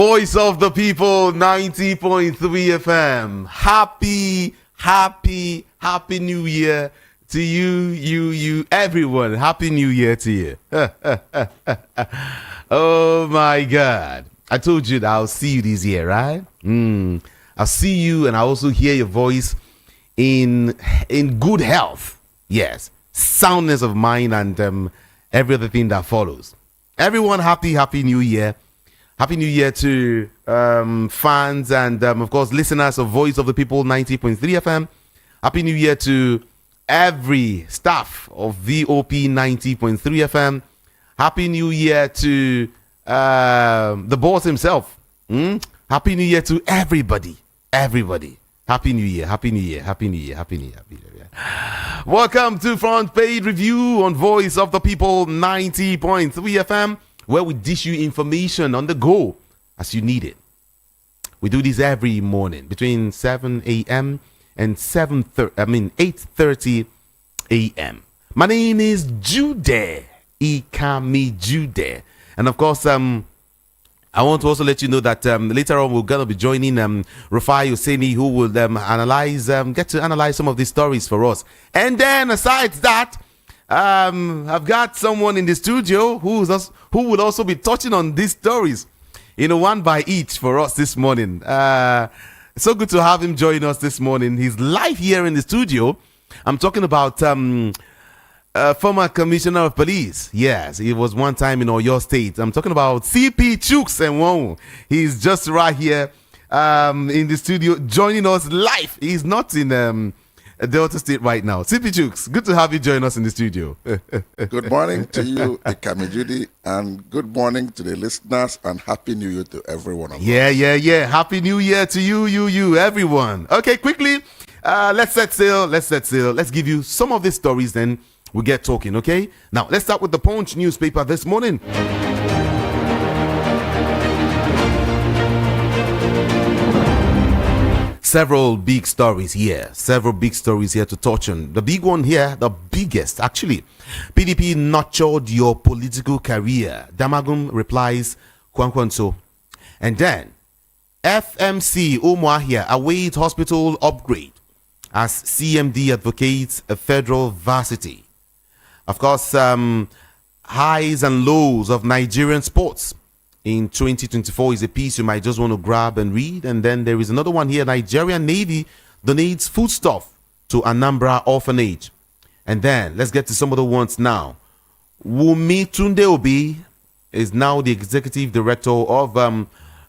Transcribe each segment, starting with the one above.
Voice of the People, 90.3 FM. Happy New Year to you, everyone. Happy New Year to you. Oh my God. I told you that I'll see you this year, right? I'll see you and I also hear your voice in good health. Yes. Soundness of mind and every other thing that follows. Everyone, happy New Year. Happy New Year to fans and, of course, listeners of Voice of the People 90.3 FM. Happy New Year to every staff of VOP 90.3 FM. Happy New Year to the boss himself. Happy New Year to everybody. Happy New Year. Welcome to Front Page Review on Voice of the People 90.3 FM. Where we dish you information on the go as you need it. We do this every morning between 7 a.m. and 8:30 a.m. My name is Jude Ikami Jude, and of course, I want to also let you know that later on we're gonna be joining Rufai Hussaini, who will get to analyze some of these stories for us. And then, aside that, I've got someone in the studio who will also be touching on these stories, one by each for us this morning. So good to have him join us this morning. He's live here in the studio. I'm talking about former commissioner of police. Yes, he was one time in Oyo State. I'm talking about CP Chuks and Wong. He's just right here in the studio joining us live. He's not in Delta State right now. CP Chuks, good to have you join us in the studio. Good morning to you, Ikami Judy, and good morning to the listeners, and Happy New Year to everyone. Yeah. Happy New Year to you, everyone. Okay, quickly, let's set sail. Let's give you some of these stories, then we'll get talking, okay? Now, let's start with the Punch newspaper this morning. Several big stories here to touch on. The big one here, the biggest actually. PDP nurtured your political career. Damagum replies Kwankwanso. And then FMC Umuahia await hospital upgrade as CMD advocates a federal varsity. Of course, highs and lows of Nigerian sports in 2024 is a piece you might just want to grab and read. And then there is another one here. Nigerian Navy donates foodstuff to Anambra orphanage. And then let's get to some of the ones now. Wumi Tunde Obi is now the executive director of the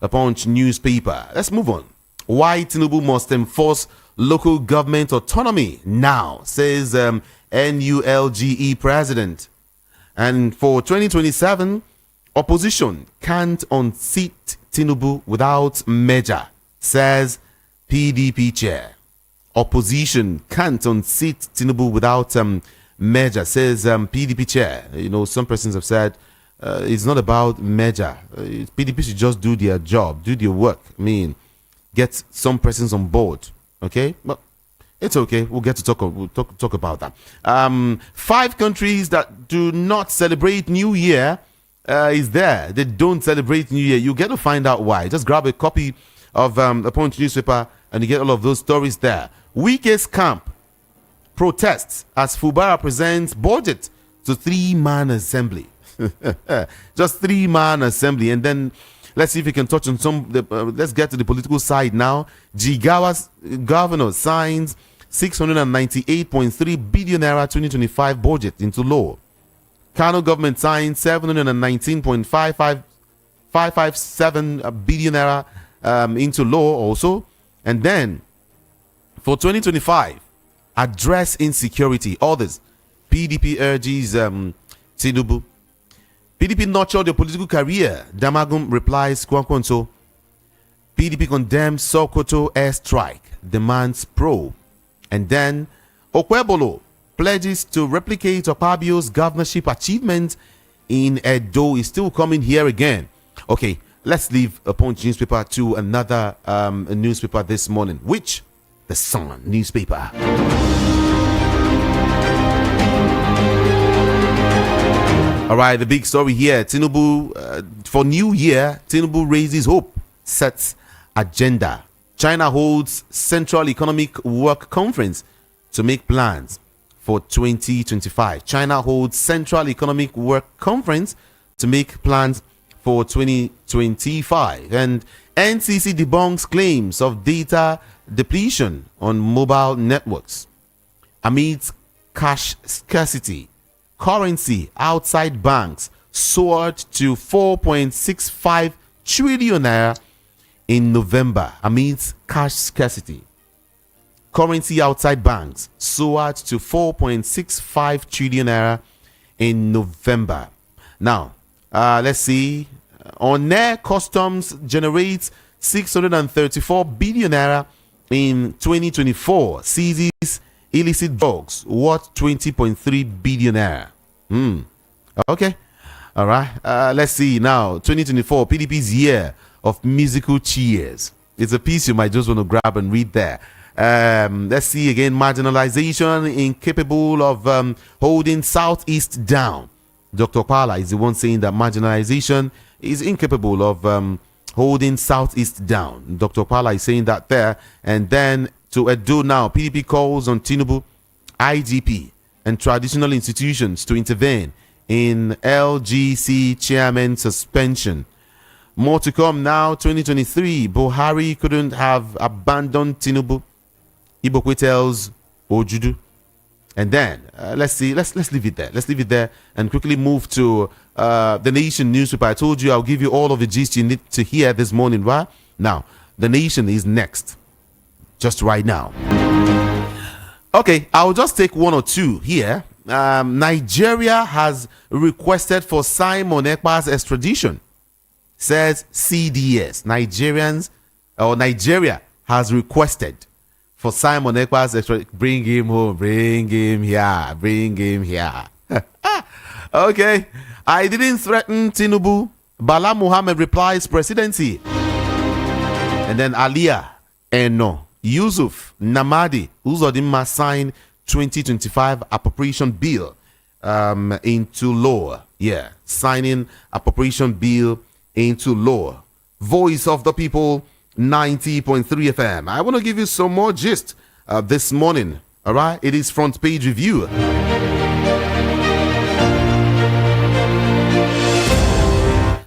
Punch newspaper. Let's move on. Why Tinubu must enforce local government autonomy now, says NULGE president. And for 2027, opposition can't unseat Tinubu without measure, says PDP chair. Opposition can't unseat Tinubu without measure, says PDP chair. Some persons have said it's not about measure. PDP should just do their job, do their work. Get some persons on board. Okay, but it's okay. We'll get to talk about that. 5 countries that do not celebrate New Year. Is there. They don't celebrate New Year. You get to find out why. Just grab a copy of the Punch newspaper and you get all of those stories there. Weakest camp protests as Fubara presents budget to 3-man assembly. Just 3-man assembly. And then let's see if we can touch on let's get to the political side now. Jigawa's governor signs 698.3 billion naira 2025 budget into law. Kano government signed 719.557 billion naira into law also. And then for 2025, address insecurity. Others, PDP urges Tinubu. PDP nurtured your political career. Damagum replies Kwankwanso. PDP condemns Sokoto airstrike, demands probe. And then Okwebolo pledges to replicate Opabio's governorship achievement in Edo is still coming here again. Okay, let's leave a Punch newspaper to another newspaper this morning, which the Sun newspaper. All right, the big story here. Tinubu, for New Year, Tinubu raises hope sets agenda. China holds Central Economic Work Conference to make plans for 2025. China holds Central Economic Work Conference to make plans for 2025. And NCC debunks claims of data depletion on mobile networks. Amidst cash scarcity, currency outside banks soared to 4.65 trillion naira in November. Amidst cash scarcity, currency outside banks soared to 4.65 trillion naira in November. Now, let's see. On air, customs generates 634 billion naira in 2024. Seizes illicit drugs worth 20.3 billion naira. Okay. All right. Let's see now. 2024, PDP's year of musical cheers. It's a piece you might just want to grab and read there. Let's see again. Marginalization incapable of holding Southeast down. Dr. Pala is the one saying that marginalization is incapable of holding Southeast down. Dr. Pala is saying that there. And then to Edo now, PDP calls on Tinubu, IGP, and traditional institutions to intervene in LGC chairman suspension. More to come now. 2023, Buhari couldn't have abandoned Tinubu. Ibokwe tells Ojudu. And then let's see. Let's leave it there. Let's leave it there and quickly move to the Nation newspaper. I told you I'll give you all of the gist you need to hear this morning. Right now, the Nation is next, just right now. Okay, I'll just take one or two here. Nigeria has requested for Simon Ekpa's extradition, says CDS. Nigeria has requested for Simon Ekpa's extradition. Bring him home, bring him here. Okay, I didn't threaten Tinubu. Bala Muhammad replies presidency. And then Aliyah Eno Yusuf Namadi Uzodinma signed 2025 appropriation bill into law. Yeah, signing appropriation bill into law. Voice of the People, 90.3 FM. I want to give you some more gist this morning. All right, it is front page review.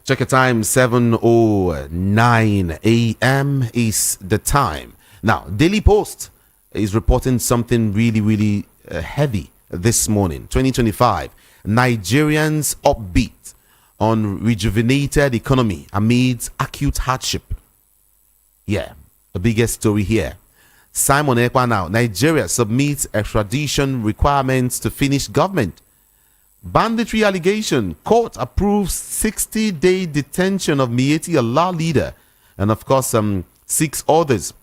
Check your time, 7:09 a.m. is the time. Now, Daily Post is reporting something really heavy this morning. 2025, Nigerians upbeat on rejuvenated economy amid acute hardship. Yeah, the biggest story here. Simon Ekpa now. Nigeria submits extradition requirements to Finnish government. Banditry allegation. Court approves 60-day detention of Miyetti Allah leader. And of course, 6 others.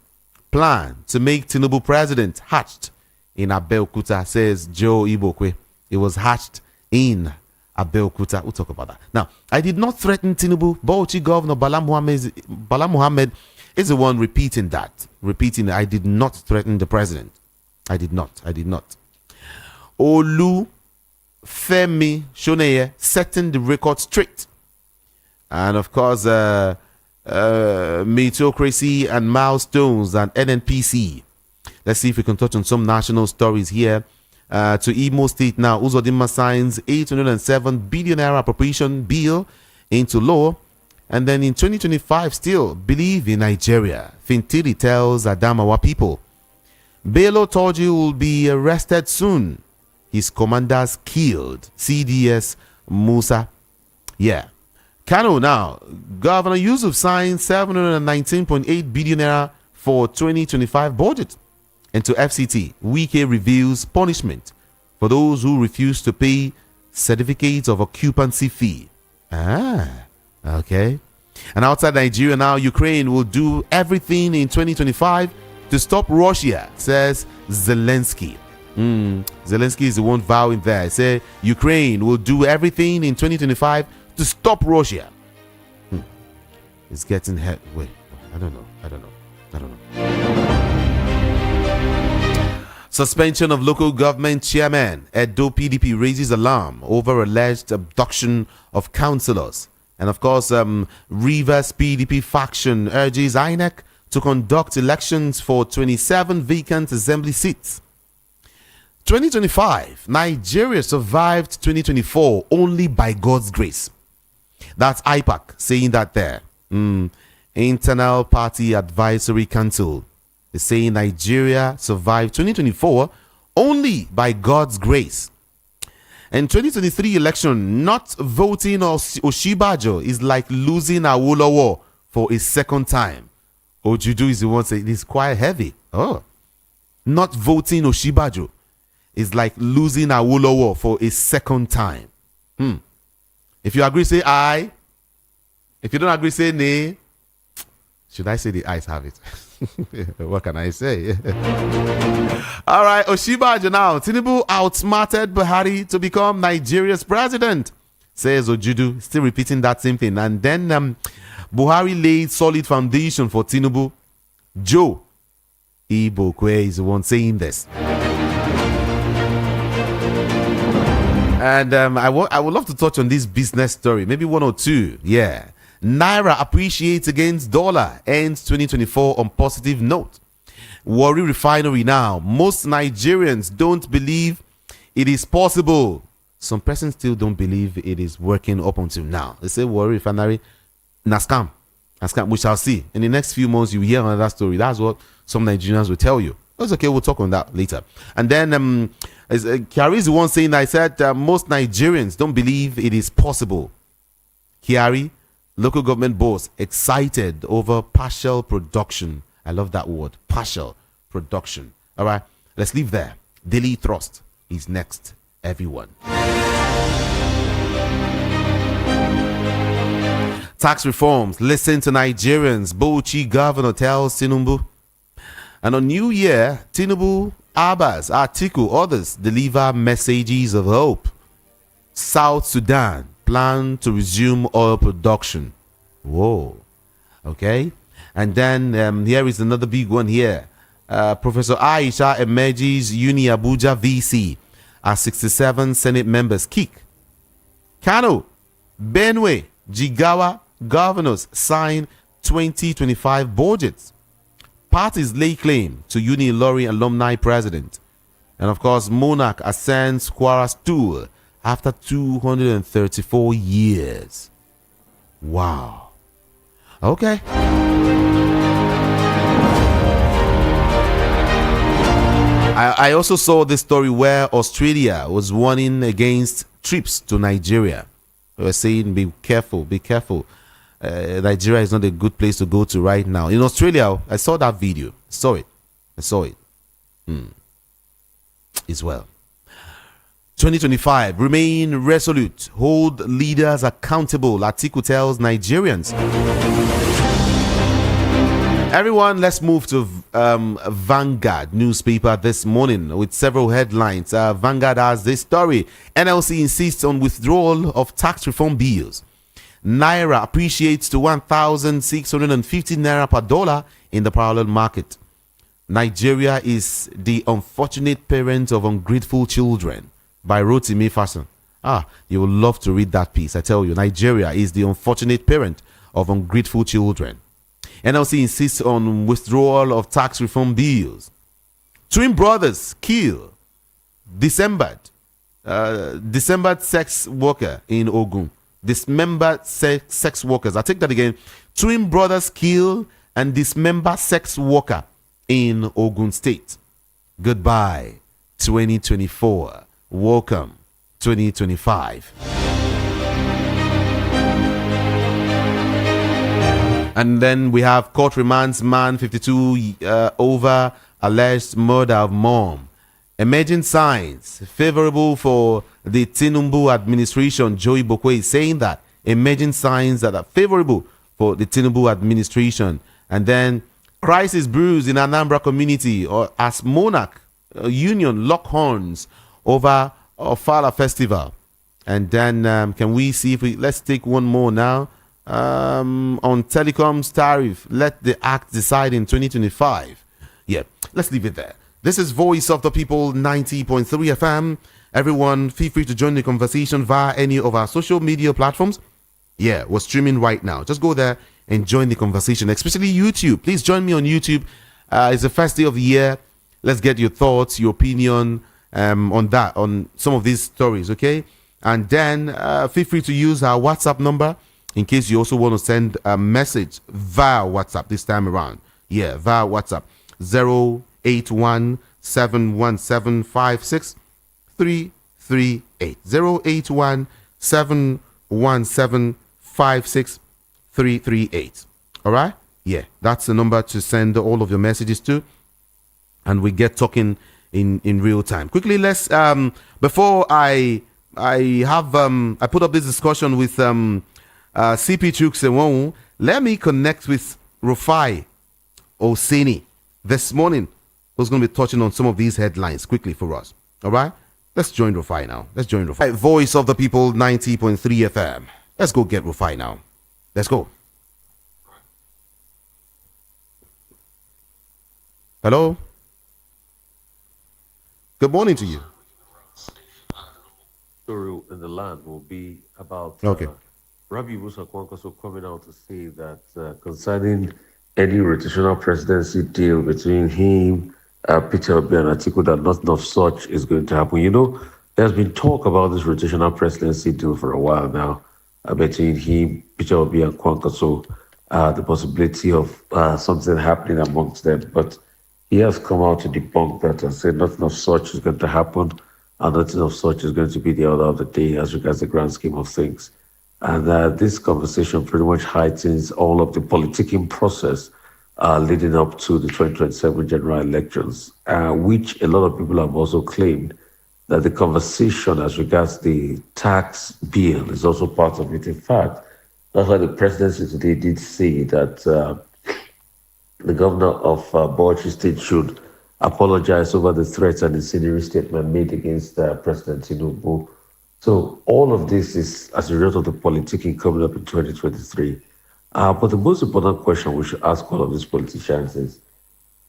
Plan to make Tinubu president hatched in Abeokuta, says Joe Ibokwe. It was hatched in Abeokuta. We'll talk about that. Now, I did not threaten Tinubu. Bauchi Governor Bala Muhammad is the one repeating that. I did not threaten the president. I did not. Olu Femi Shoneye setting the record straight. And of course, meritocracy and milestones and NNPC. Let's see if we can touch on some national stories here. To Imo State now, Uzodinma signs 807 billion naira appropriation bill into law. And then in 2025, still believe in Nigeria. Fintiri tells Adamawa people. Bello Torji will be arrested soon. His commanders killed. CDS Musa. Yeah. Kano now. Governor Yusuf signed 719.8 billion naira for 2025 budget. And to FCT, Wike reveals punishment for those who refuse to pay certificates of occupancy fee. Okay. And outside Nigeria now, Ukraine will do everything in 2025 to stop Russia, says Zelensky. Zelensky is the one vowing there. Say Ukraine will do everything in 2025 to stop Russia. It's getting hot. Wait, I don't know. Suspension of local government chairman. Edo PDP raises alarm over alleged abduction of councillors And of course, Rivers PDP faction urges INEC to conduct elections for 27 vacant assembly seats. 2025, Nigeria survived 2024 only by God's grace. That's IPAC saying that there. Internal Party Advisory Council is saying Nigeria survived 2024 only by God's grace. In 2023 election, not voting Oshibajo is like losing Awolowo for a second time. Ojudu is the one saying it's quite heavy. Oh, not voting Oshibajo is like losing Awolowo for a second time. If you agree, say aye. If you don't agree, say nay. Should I say the ayes have it? What can I say? All right, Oshibajo now. Tinubu outsmarted Buhari to become Nigeria's president, says Ojudu, still repeating that same thing. And then Buhari laid solid foundation for Tinubu. Joe Ibokwe is the one saying this. And I would love to touch on this business story, maybe one or two. Yeah. Naira appreciates against dollar, ends 2024 on positive note. Warri Refinery now. Most Nigerians don't believe it is possible. Some persons still don't believe it is working up until now. They say Warri Refinery, na scam. We shall see. In the next few months, you hear another story. That's what some Nigerians will tell you. It's okay, we'll talk on that later. And then Kiari is the one saying, I said most Nigerians don't believe it is possible. Kiari, local government boss, excited over partial production. I love that word, partial production. All right, let's leave there. Daily Thrust is next, everyone. Tax reforms, listen to Nigerians. Bauchi governor tells Tinubu. And on New Year, Tinubu, Abbas, Atiku, others deliver messages of hope. South Sudan plan to resume oil production. Whoa. Okay. And then here is another big one here. Professor Aisha emerges Uni Abuja VC as 67 Senate members kick. Kano, Benue, Jigawa governors sign 2025 budgets. Parties lay claim to Uni Ilori alumni president. And of course, Monarch ascends Kwara stool after 234 years. Wow. Okay. I also saw this story where Australia was warning against trips to Nigeria. They were saying, be careful, be careful. Nigeria is not a good place to go to right now. In Australia, I saw that video. I saw it. As well. 2025, remain resolute. Hold leaders accountable. Atiku tells Nigerians. Everyone, let's move to Vanguard newspaper this morning with several headlines. Vanguard has this story. NLC insists on withdrawal of tax reform bills. Naira appreciates to 1,650 naira per dollar in the parallel market. Nigeria is the unfortunate parent of ungrateful children, by Rotimi Fason. You will love to read that piece. I tell you, Nigeria is the unfortunate parent of ungrateful children. NLC insists on withdrawal of tax reform bills. Twin brothers kill dismembered sex worker in Ogun. Dismembered sex workers. I take that again. Twin brothers kill and dismember sex worker in Ogun State. Goodbye, 2024. Welcome, 2025. And then we have court remands man 52 over alleged murder of mom. Emerging signs favorable for the Tinubu administration. Joey Bokwe is saying that emerging signs that are favorable for the Tinubu administration. And then crisis brews in Anambra community, or as Monarch Union lock horns over Ofala Festival. And then can we see if let's take one more now. On telecoms tariff, let the act decide in 2025. Yeah, let's leave it there. This is Voice of the People 90.3 FM. Everyone, feel free to join the conversation via any of our social media platforms. Yeah, we're streaming right now. Just go there and join the conversation, especially YouTube. Please join me on YouTube. It's the first day of the year. Let's get your thoughts, your opinion on some of these stories, okay? And then feel free to use our WhatsApp number in case you also want to send a message via WhatsApp this time around. Yeah, via WhatsApp. 081 717 338. 081 717 56338. All right? Yeah, that's the number to send all of your messages to, and we get talking in real time. Quickly, let's before I put up this discussion with CP Chukwuemeka, let me connect with Rufai Oseni this morning, who's going to be touching on some of these headlines quickly for us. All right? Let's join Rufai now. Let's join Rufai. Voice of the People, 90.3 FM. Let's go get Rufai now. Let's go. Hello? Good morning to you. Story in the land will be about Rabi Musa Kwankwaso coming out to say that concerning any rotational presidency deal between him, Peter Obi and Atiku, that nothing of such is going to happen. You know, there's been talk about this rotational presidency deal for a while now between him, Peter Obi and Kwankwaso, the possibility of something happening amongst them. But he has come out to debunk that and said nothing of such is going to happen, and nothing of such is going to be the order of the day as regards the grand scheme of things. And this conversation pretty much heightens all of the politicking process leading up to the 2027 general elections, which a lot of people have also claimed that the conversation as regards the tax bill is also part of it. In fact, that's why the presidency today did say that the governor of Bauchi State should apologize over the threats and incendiary statement made against President Tinubu. So all of this is as a result of the politicking coming up in 2023. But the most important question we should ask all of these politicians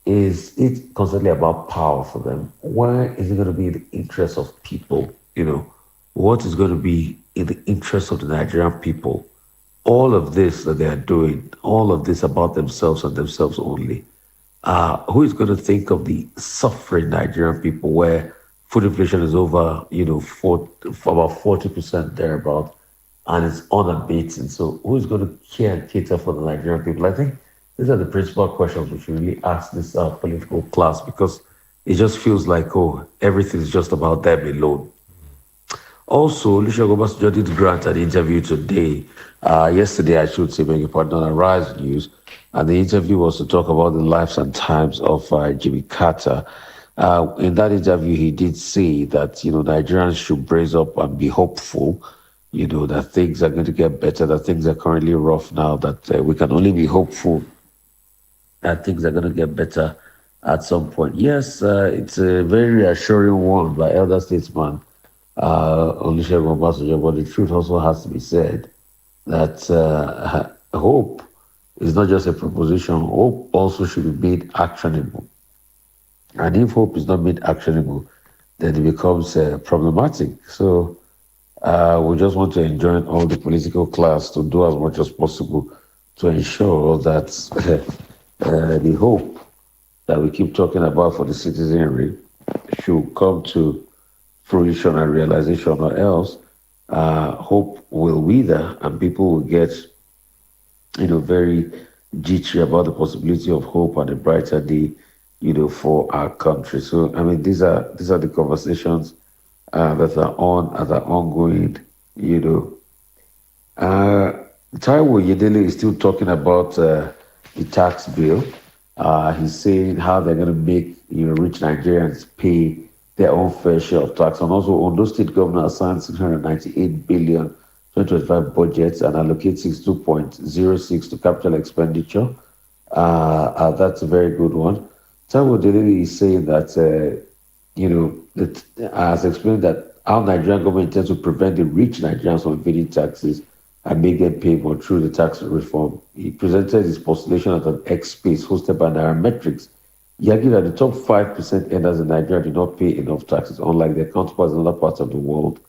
is it constantly about power for them? Where is it going to be in the interest of people? You know, what is going to be in the interest of the Nigerian people? All of this that they are doing, all of this about themselves and themselves only. Who is going to think of the suffering Nigerian people where food inflation is over, for about 40% thereabout, and it's unabated? So who is going to care and cater for the Nigerian people? I think these are the principal questions we should really ask this political class, because it just feels like, everything is just about them alone. Also, Olusegun Obasanjo did grant an interview today, yesterday I should say, beg your pardon, on Arise News, and the interview was to talk about the lives and times of Jimmy Carter. In that interview, he did say that, Nigerians should brace up and be hopeful, that things are going to get better, that things are currently rough now, that we can only be hopeful that things are going to get better at some point. Yes, it's a very reassuring one by elder statesman Olusegun Obasanjo, but the truth also has to be said that hope is not just a proposition. Hope also should be made actionable. And if hope is not made actionable, then it becomes problematic. So we just want to enjoin all the political class to do as much as possible to ensure that the hope that we keep talking about for the citizenry should come to fruition and realization, or else hope will wither and people will get, very jittery about the possibility of hope and a brighter day, for our country. So, these are the conversations that are ongoing, Taiwo Yedele is still talking about the tax bill. He's saying how they're going to make, rich Nigerians pay their own fair share of tax. And also, Ondo State Governor assigned 698 billion 2025 budgets and allocate 62.06 to capital expenditure. That's a very good one. Taiwo Delili is saying that, as explained that our Nigerian government intends to prevent the rich Nigerians from evading taxes and make them pay more through the tax reform. He presented his postulation at an X space hosted by Nairametrics. He argued that the top 5% earners in Nigeria do not pay enough taxes, unlike their counterparts in other parts of the world.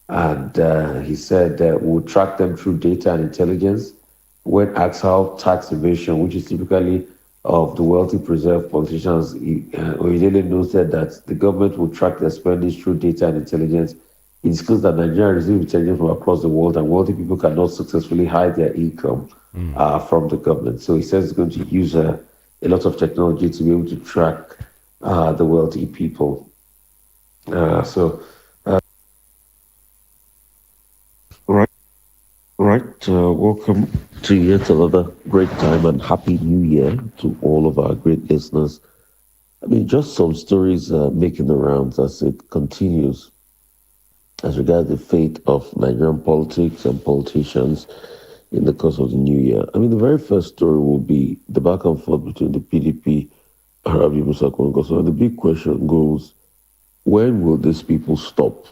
And he said that we'll track them through data and intelligence. When asked how tax evasion, which is typically of the wealthy preserved politicians, Oyedele noted that the government will track their spending through data and intelligence. He disclosed that Nigeria receives intelligence from across the world, and wealthy people cannot successfully hide their income from the government. So he says he's going to use a lot of technology to be able to track the wealthy people. So, right. Right, welcome to yet another great time and happy new year to all of our great listeners. I mean, just some stories making the rounds as it continues as regards the fate of Nigerian politics and politicians in the course of the new year. I mean, the very first story will be the back and forth between the PDP and Rabi Musa Kwankwaso. And the big question goes, when will these people stop?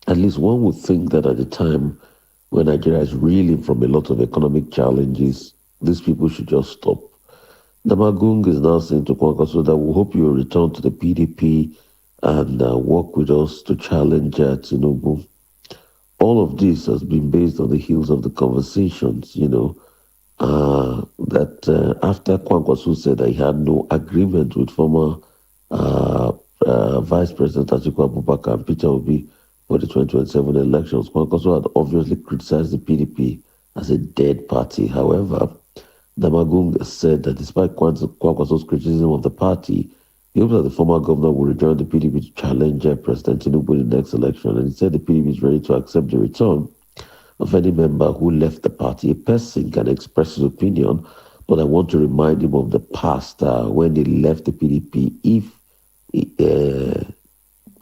At least one would think that at the time when Nigeria is reeling from a lot of economic challenges, these people should just stop. Damagung is now saying to Kwankwaso that we hope you will return to the PDP and work with us to challenge Tinubu. All of this has been based on the heels of the conversations, that after Kwankwaso said that he had no agreement with former Vice President Atiku Abubakar and Peter Obi for the 2027 elections, Kwankwaso had obviously criticized the PDP as a dead party. However, Damagung said that despite Kwankwaso's criticism of the party, he hopes that the former governor will rejoin the PDP to challenge President Tinubu in the next election. And he said the PDP is ready to accept the return of any member who left the party. A person can express his opinion, but I want to remind him of the past when he left the PDP. If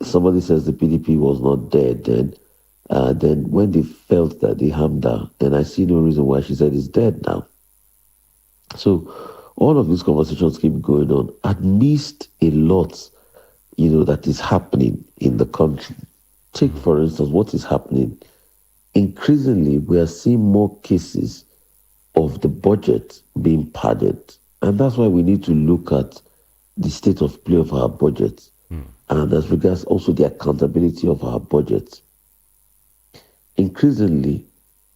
somebody says the PDP was not dead, then when they felt that they harmed her, then I see no reason why she said it's dead now. So all of these conversations keep going on amidst a lot, that is happening in the country. Take, for instance, what is happening. Increasingly, we are seeing more cases of the budget being padded. And that's why we need to look at the state of play of our budget. And as regards also the accountability of our budget. Increasingly,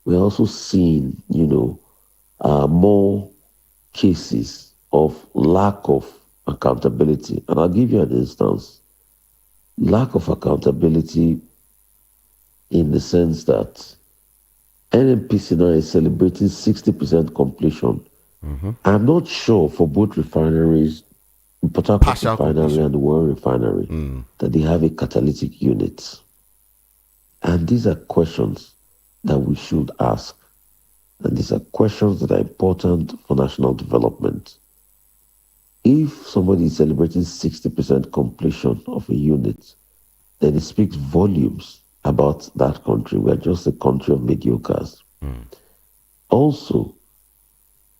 we're also seeing, more cases of lack of accountability. And I'll give you an instance. Lack of accountability in the sense that NNPC now is celebrating 60% completion. I'm not sure for both refineries, Port Harcourt Refinery and the Warren Refinery, that they have a catalytic unit. And these are questions that we should ask. And these are questions that are important for national development. If somebody is celebrating 60% completion of a unit, then it speaks volumes about that country. We're just a country of mediocres. Also,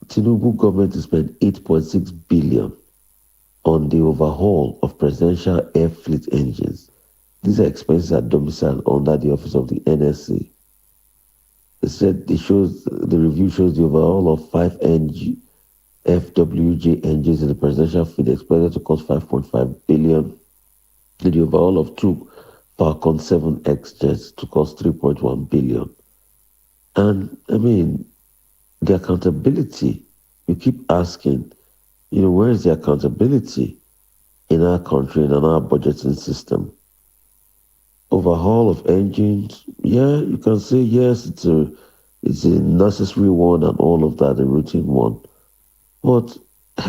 Tinubu government has spent 8.6 billion on the overhaul of presidential air fleet engines. These are expenses that domiciled under the office of the NSA. They said the review shows the overhaul of 5 FWJ engines in the presidential fleet expected to cost 5.5 billion. The overhaul of 2 Falcon 7X jets to cost 3.1 billion. And I mean, the accountability, you keep asking, where is the accountability in our country and in our budgeting system? Overhaul of engines, yeah, you can say yes, it's a necessary one and all of that, a routine one. But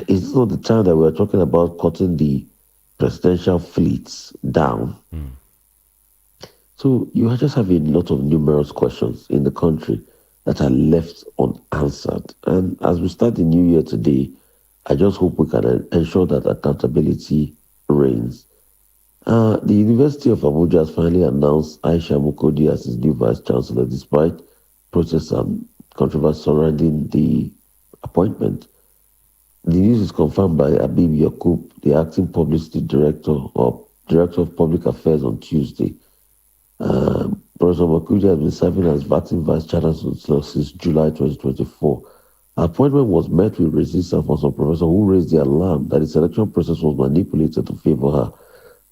it's not the time that we're talking about cutting the presidential fleets down. So you just have a lot of numerous questions in the country that are left unanswered. And as we start the new year today, I just hope we can ensure that accountability reigns. The University of Abuja has finally announced Aisha Mukodi as its new Vice Chancellor, despite protests and controversy surrounding the appointment. The news is confirmed by Abib Yakub, the acting publicity director of public affairs on Tuesday. Professor Mukodi has been serving as acting Vice Chancellor since July 2024. Her appointment was met with resistance from some professors who raised the alarm that the selection process was manipulated to favor her.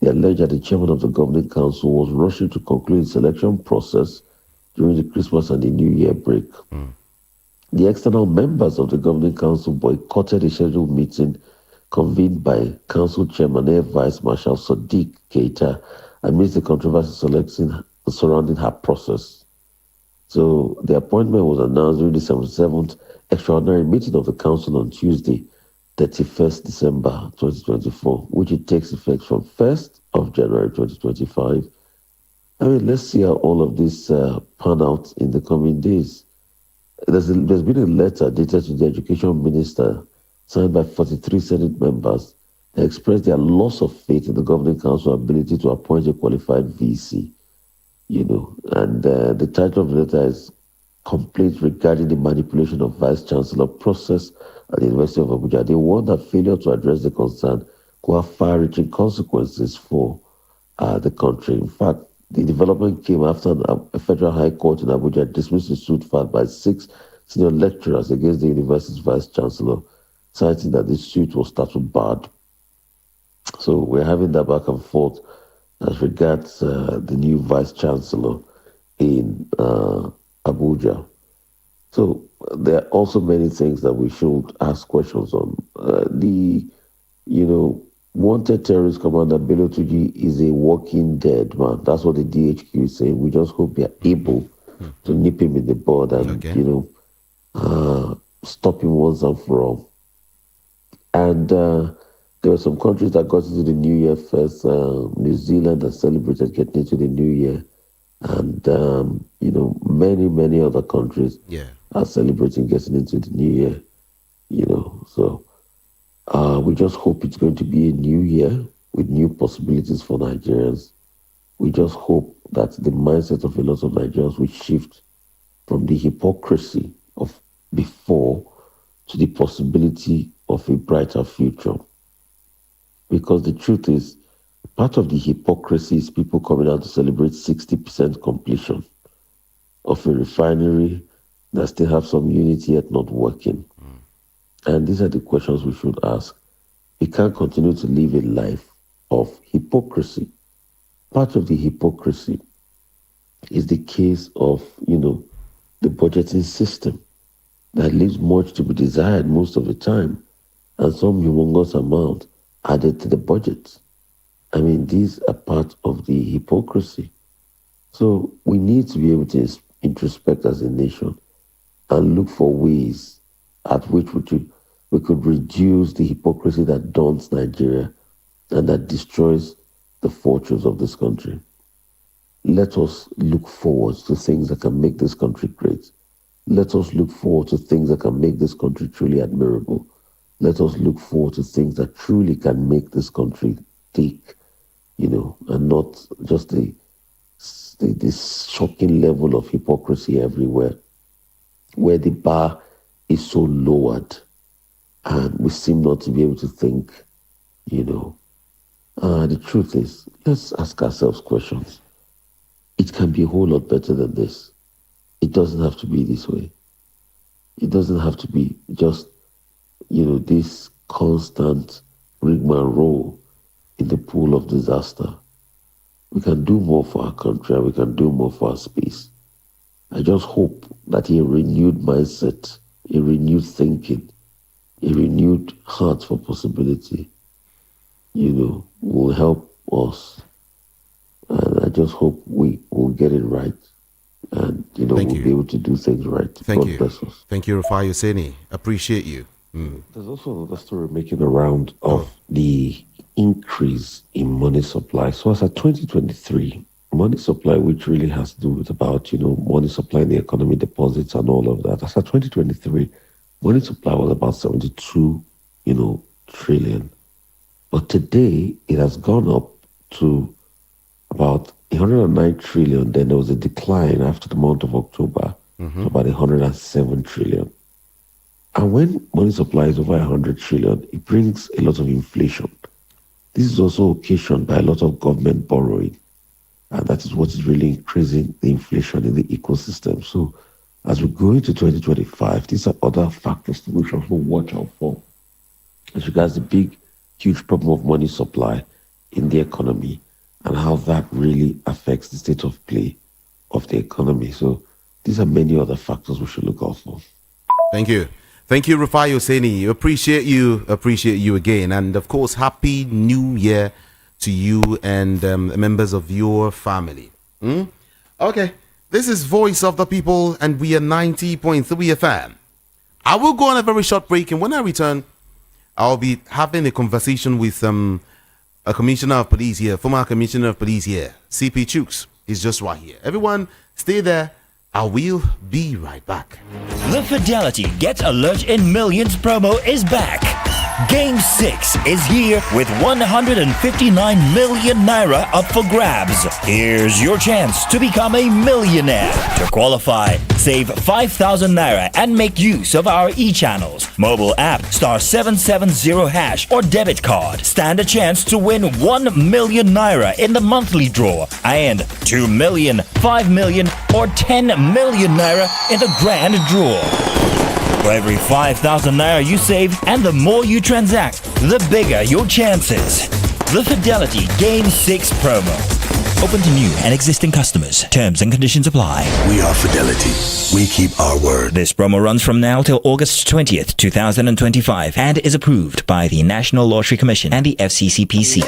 They alleged that the chairman of the governing council was rushing to conclude the selection process during the Christmas and the New Year break. The external members of the governing council boycotted a scheduled meeting convened by Council Chairman Air Vice Marshal Sadiq Keita amidst the controversy surrounding her process. So the appointment was announced during the 77th extraordinary meeting of the council on Tuesday, 31st December 2024, which it takes effect from 1st of January 2025. I mean, let's see how all of this pan out in the coming days. There's been a letter dated to the Education Minister signed by 43 Senate members that expressed their loss of faith in the governing council's ability to appoint a qualified VC. And the title of the letter is Complaints Regarding the Manipulation of Vice Chancellor Process at the University of Abuja. They warn that failure to address the concern could have far-reaching consequences for the country. In fact, the development came after a federal high court in Abuja dismissed a suit filed by 6 senior lecturers against the university's vice chancellor, citing that the suit was statute barred. So we're having that back and forth as regards the new vice chancellor in Abuja. So there are also many things that we should ask questions on. Wanted terrorist commander Bello Tuji is a walking dead man. That's what the DHQ is saying. We just hope they are able to nip him in the bud and, stop him once and for all. And there were some countries that got into the new year first. New Zealand that celebrated getting into the new year. And, many other countries are celebrating getting into the new year, So we just hope it's going to be a new year with new possibilities for Nigerians. We just hope that the mindset of a lot of Nigerians will shift from the hypocrisy of before to the possibility of a brighter future. Because the truth is, part of the hypocrisy is people coming out to celebrate 60% completion of a refinery that still have some unity yet not working. And these are the questions we should ask. We can't continue to live a life of hypocrisy. Part of the hypocrisy is the case of, the budgeting system that leaves much to be desired most of the time, and some humongous amount added to the budget. I mean, these are part of the hypocrisy. So we need to be able to introspect as a nation and look for ways at which we could reduce the hypocrisy that daunts Nigeria and that destroys the fortunes of this country. Let us look forward to things that can make this country great. Let us look forward to things that can make this country truly admirable. Let us look forward to things that truly can make this country tick, and not just this shocking level of hypocrisy everywhere, where the bar is so lowered and we seem not to be able to think, the truth is, let's ask ourselves questions. It can be a whole lot better than this. It doesn't have to be this way. It doesn't have to be just, this constant rigmarole in the pool of disaster. We can do more for our country and we can do more for our space. I just hope that a renewed mindset, a renewed thinking, a renewed heart for possibility, will help us. And I just hope we will get it right. And, we'll be able to do things right. Thank you. Bless us. Thank you, Rufai Hussaini. Appreciate you. There's also another story making a round of the increase in money supply. So as at 2023, money supply, which really has to do with about, money supply in the economy, deposits and all of that. As at 2023, money supply was about 72, trillion. But today, it has gone up to about 109 trillion. Then there was a decline after the month of October to about 107 trillion. And when money supply is over 100 trillion, it brings a lot of inflation. This is also occasioned by a lot of government borrowing. And that is what is really increasing the inflation in the ecosystem. So as we go into 2025, these are other factors to which we watch out for. As regards the big, huge problem of money supply in the economy and how that really affects the state of play of the economy. So these are many other factors we should look out for. Thank you. Thank you, Rufai Hosseini. Appreciate you again. And of course, Happy New Year to you and members of your family. Okay, this is Voice of the People, and we are 90.3 FM. I will go on a very short break, and when I return, I'll be having a conversation with a commissioner of police here, former commissioner of police here, CP Chooks. He's just right here. Everyone, stay there. I will be right back. The Fidelity Get Alert in Millions promo is back. Game 6 is here with 159 million naira up for grabs. Here's your chance to become a millionaire. To qualify, save 5,000 naira and make use of our e-channels, mobile app *770# or debit card. Stand a chance to win 1 million naira in the monthly draw and 2 million, 5 million or 10 million naira in the grand draw. For every 5,000 naira you save and the more you transact, the bigger your chances. The Fidelity Game 6 promo. Open to new and existing customers. Terms and conditions apply. We are Fidelity. We keep our word. This promo runs from now till August 20th, 2025 and is approved by the National Lottery Commission and the FCCPC.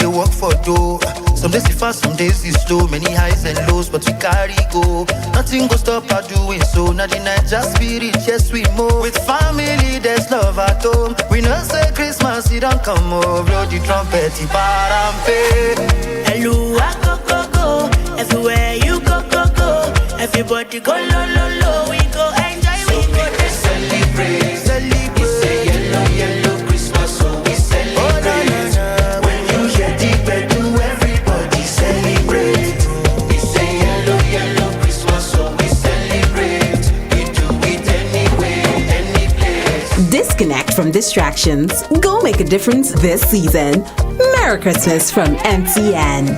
Work for dough. Some days it's fast, some days it's slow. Many highs and lows, but we carry go. Nothing go stop our doing so. Now the night just spirit, yes we move. With family, there's love at home. We know say Christmas, it don't come over. Blow the trumpet, it parampe. Hello, I go. Everywhere you go. Everybody go lo. We go enjoy, so we go to celebrate. It's a yellow Christmas, so we celebrate. Disconnect from distractions. Go make a difference this season. Merry Christmas from MTN.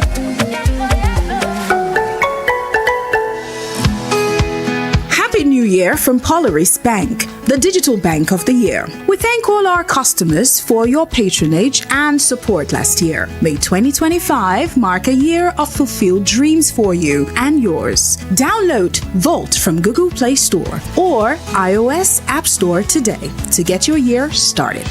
Happy New Year from Polaris Bank, the digital bank of the year. We thank all our customers for your patronage and support last year. May 2025 mark a year of fulfilled dreams for you and yours. Download Volt from Google Play Store or iOS App Store today to get your year started.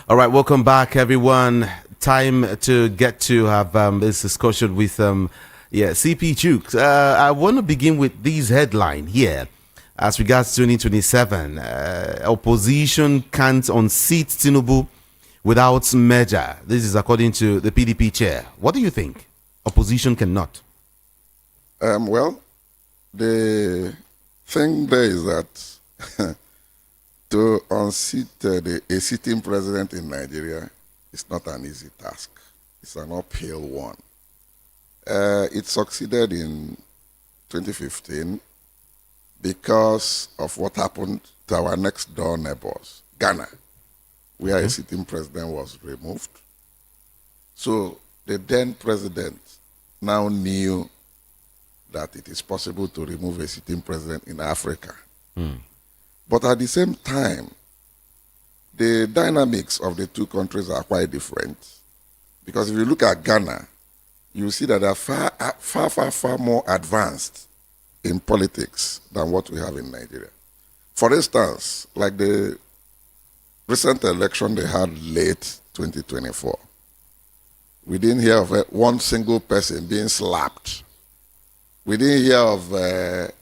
All right, welcome back, everyone. Time to get to have this discussion with CP Chooks. I want to begin with this headline here. As regards 2027, opposition can't unseat Tinubu without merger. This is according to the PDP chair. What do you think? Opposition cannot. Well, the thing there is that to unseat a sitting president in Nigeria, it's not an easy task. It's an uphill one. It succeeded in 2015 because of what happened to our next door neighbors, Ghana, where a sitting president was removed. So the then president now knew that it is possible to remove a sitting president in Africa. But at the same time, the dynamics of the two countries are quite different. Because if you look at Ghana, you see that they are far more advanced in politics than what we have in Nigeria. For instance, like the recent election they had late 2024, we didn't hear of one single person being slapped. We didn't hear of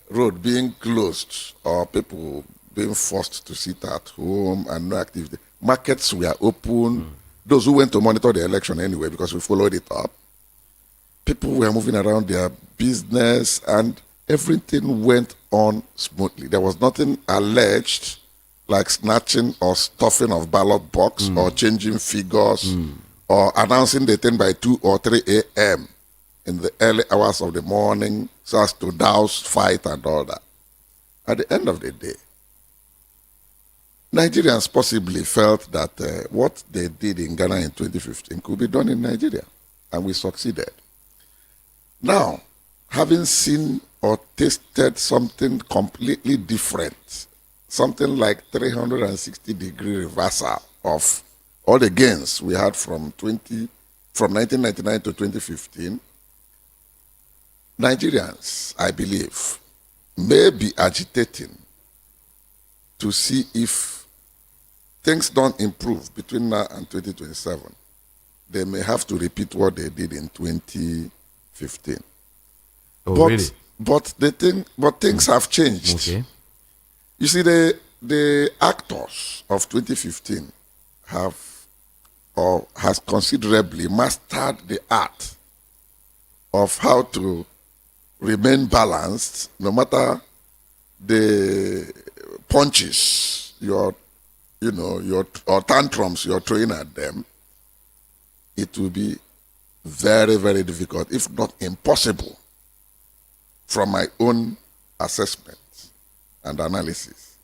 road being closed or people being forced to sit at home and no activity. Markets were open. Those who went to monitor the election anyway, because we followed it up. People were moving around their business and everything went on smoothly. There was nothing alleged like snatching or stuffing of ballot box or changing figures or announcing the thing by 2 or 3 a.m. in the early hours of the morning so as to douse fight and all that. At the end of the day, Nigerians possibly felt that what they did in Ghana in 2015 could be done in Nigeria, and we succeeded. Now, having seen or tasted something completely different, something like 360-degree reversal of all the gains we had from 1999 to 2015, Nigerians, I believe, may be agitating to see if things don't improve between now and 2027. They may have to repeat what they did in 2015. Oh, but, really? But things have changed. Okay. You see, the actors of 2015 has considerably mastered the art of how to remain balanced, no matter the punches or tantrums you're throwing at them. It will be very, very difficult, if not impossible, from my own assessment and analysis,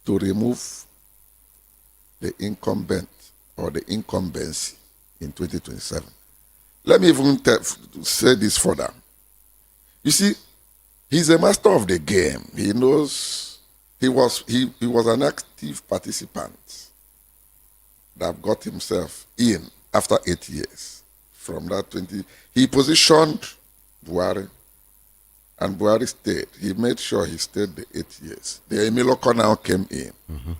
to remove the incumbent or the incumbency in 2027. Let me even say this further. You see, he's a master of the game. He knows he was an active participant that got himself in after 8 years. From that 20, he positioned Buhari, and Buhari stayed. He made sure he stayed the 8 years. The Emiloko now came in,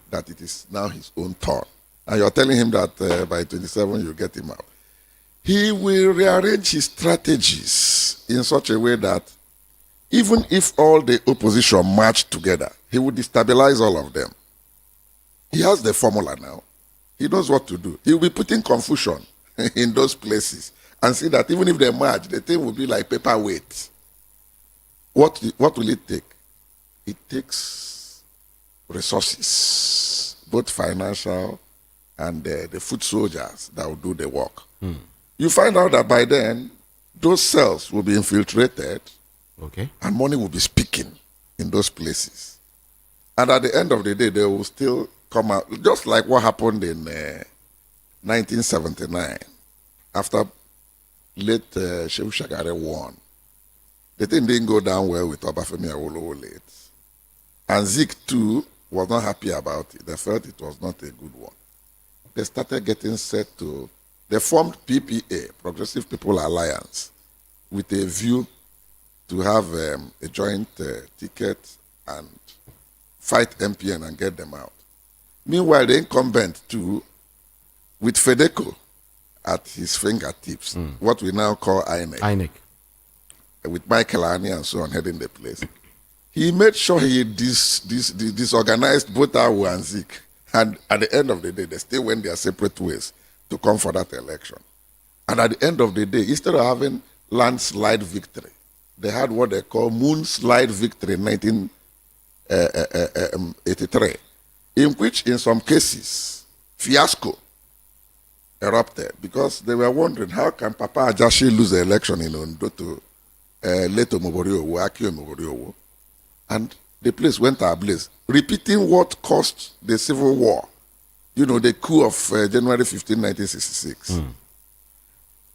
that it is now his own turn. And you're telling him that by 27 you get him out. He will rearrange his strategies in such a way that even if all the opposition march together, he will destabilize all of them. He has the formula now. He knows what to do. He will be putting confusion in those places and see that even if they march, the thing will be like paperweight. What will it take? It takes resources, both financial and the foot soldiers that will do the work. You find out that by then, those cells will be infiltrated, Okay. and money will be speaking in those places. And at the end of the day, they will still come out, just like what happened in 1979, after late Shehu Shagari won. The thing didn't go down well with Obafemi Awolowo late. And Zik too was not happy about it. They felt it was not a good one. They started getting set to, they formed PPA, Progressive People Alliance, with a view to have a joint ticket and fight MPN and get them out. Meanwhile, the incumbent too, with FEDECO at his fingertips, what we now call INEC, with Michael Ani and so on heading the place, he made sure he disorganized both Awu and Zik. And at the end of the day, they still went their separate ways to come for that election. And at the end of the day, instead of having landslide victory, they had what they call moonslide victory in 1983, in which, in some cases, fiasco erupted because they were wondering, how can Papa Ajashi lose the election in Ondo to Leto Moboriowo, Akio Moboriowo? And the place went ablaze, repeating what caused the civil war, the coup of January 15, 1966.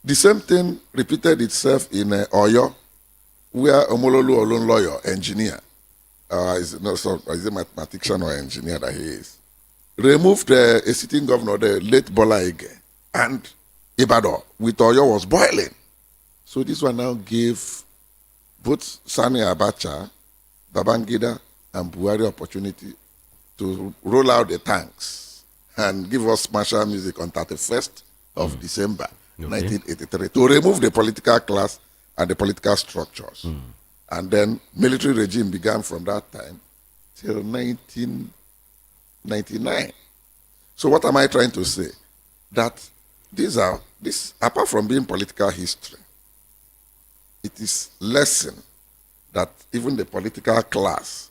The same thing repeated itself in Oyo, where Omololu Olunloyo, engineer, is a mathematician or engineer that he is, removed a sitting governor, the late Bola Ige, and Ibadan with Oyo was boiling. So this one now gave both Sani Abacha, Babangida, and Buhari opportunity to roll out the tanks and give us martial music on 31st of December 1983 to remove the political class and the political structures. And then military regime began from that time till 1999. So what am I trying to say? That this, apart from being political history, it is lesson that even the political class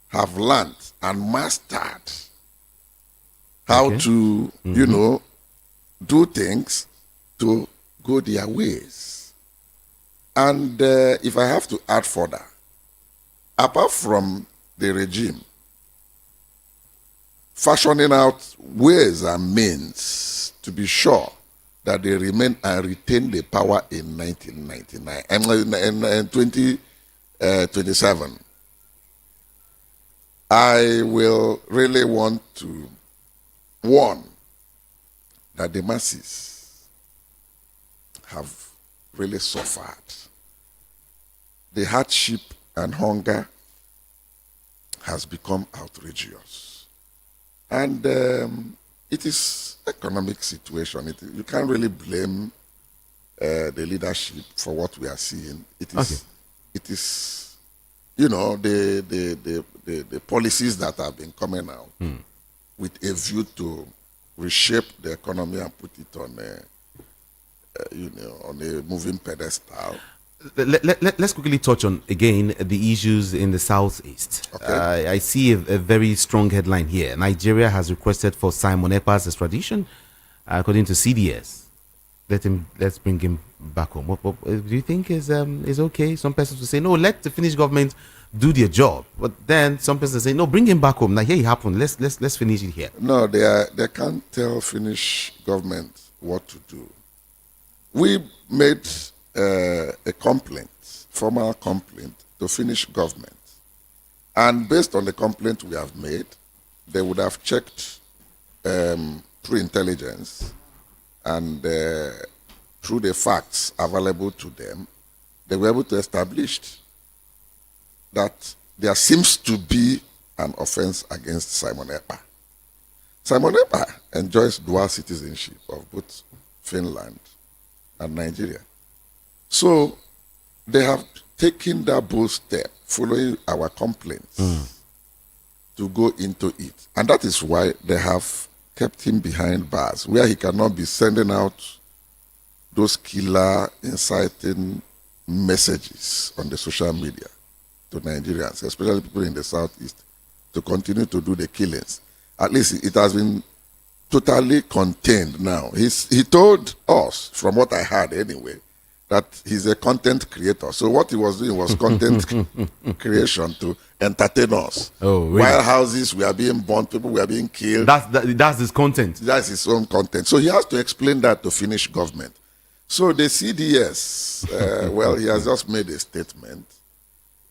have learned and mastered how to, do things to go their ways. And if I have to add further, apart from the regime, fashioning out ways and means to be sure that they remain and retain the power in 1999 and 2027. I will really want to warn that the masses have really suffered. The hardship and hunger has become outrageous. And it is economic situation. You can't really blame the leadership for what we are seeing. It is, you know, the policies that have been coming out with a view to reshape the economy and put it on on a moving pedestal. Let's quickly touch on again the issues in the southeast. Okay. I see a very strong headline here. Nigeria has requested for Simon Ekpa's extradition, according to CDS. Let's bring him back home. What do you think is okay? Some persons will say no, let the Finnish government do their job, but then some persons say no, bring him back home. Now here it happened. Let's finish it here. No, they can't tell Finnish government what to do. We made a complaint, formal complaint to Finnish government, and based on the complaint we have made, they would have checked through intelligence and through the facts available to them. They were able to establish that there seems to be an offense against Simon Ekpa. Simon Ekpa enjoys dual citizenship of both Finland and Nigeria. So they have taken that bold step following our complaints to go into it. And that is why they have kept him behind bars, where he cannot be sending out those killer, inciting messages on the social media to Nigerians, especially people in the southeast, to continue to do the killings. At least it has been totally contained now. He told us, from what I heard anyway, that he's a content creator. So what he was doing was content creation to entertain us. Oh, really? While houses were being burned, people were being killed. That's his content. That's his own content. So he has to explain that to Finnish government. So the CDS, well, he has just made a statement.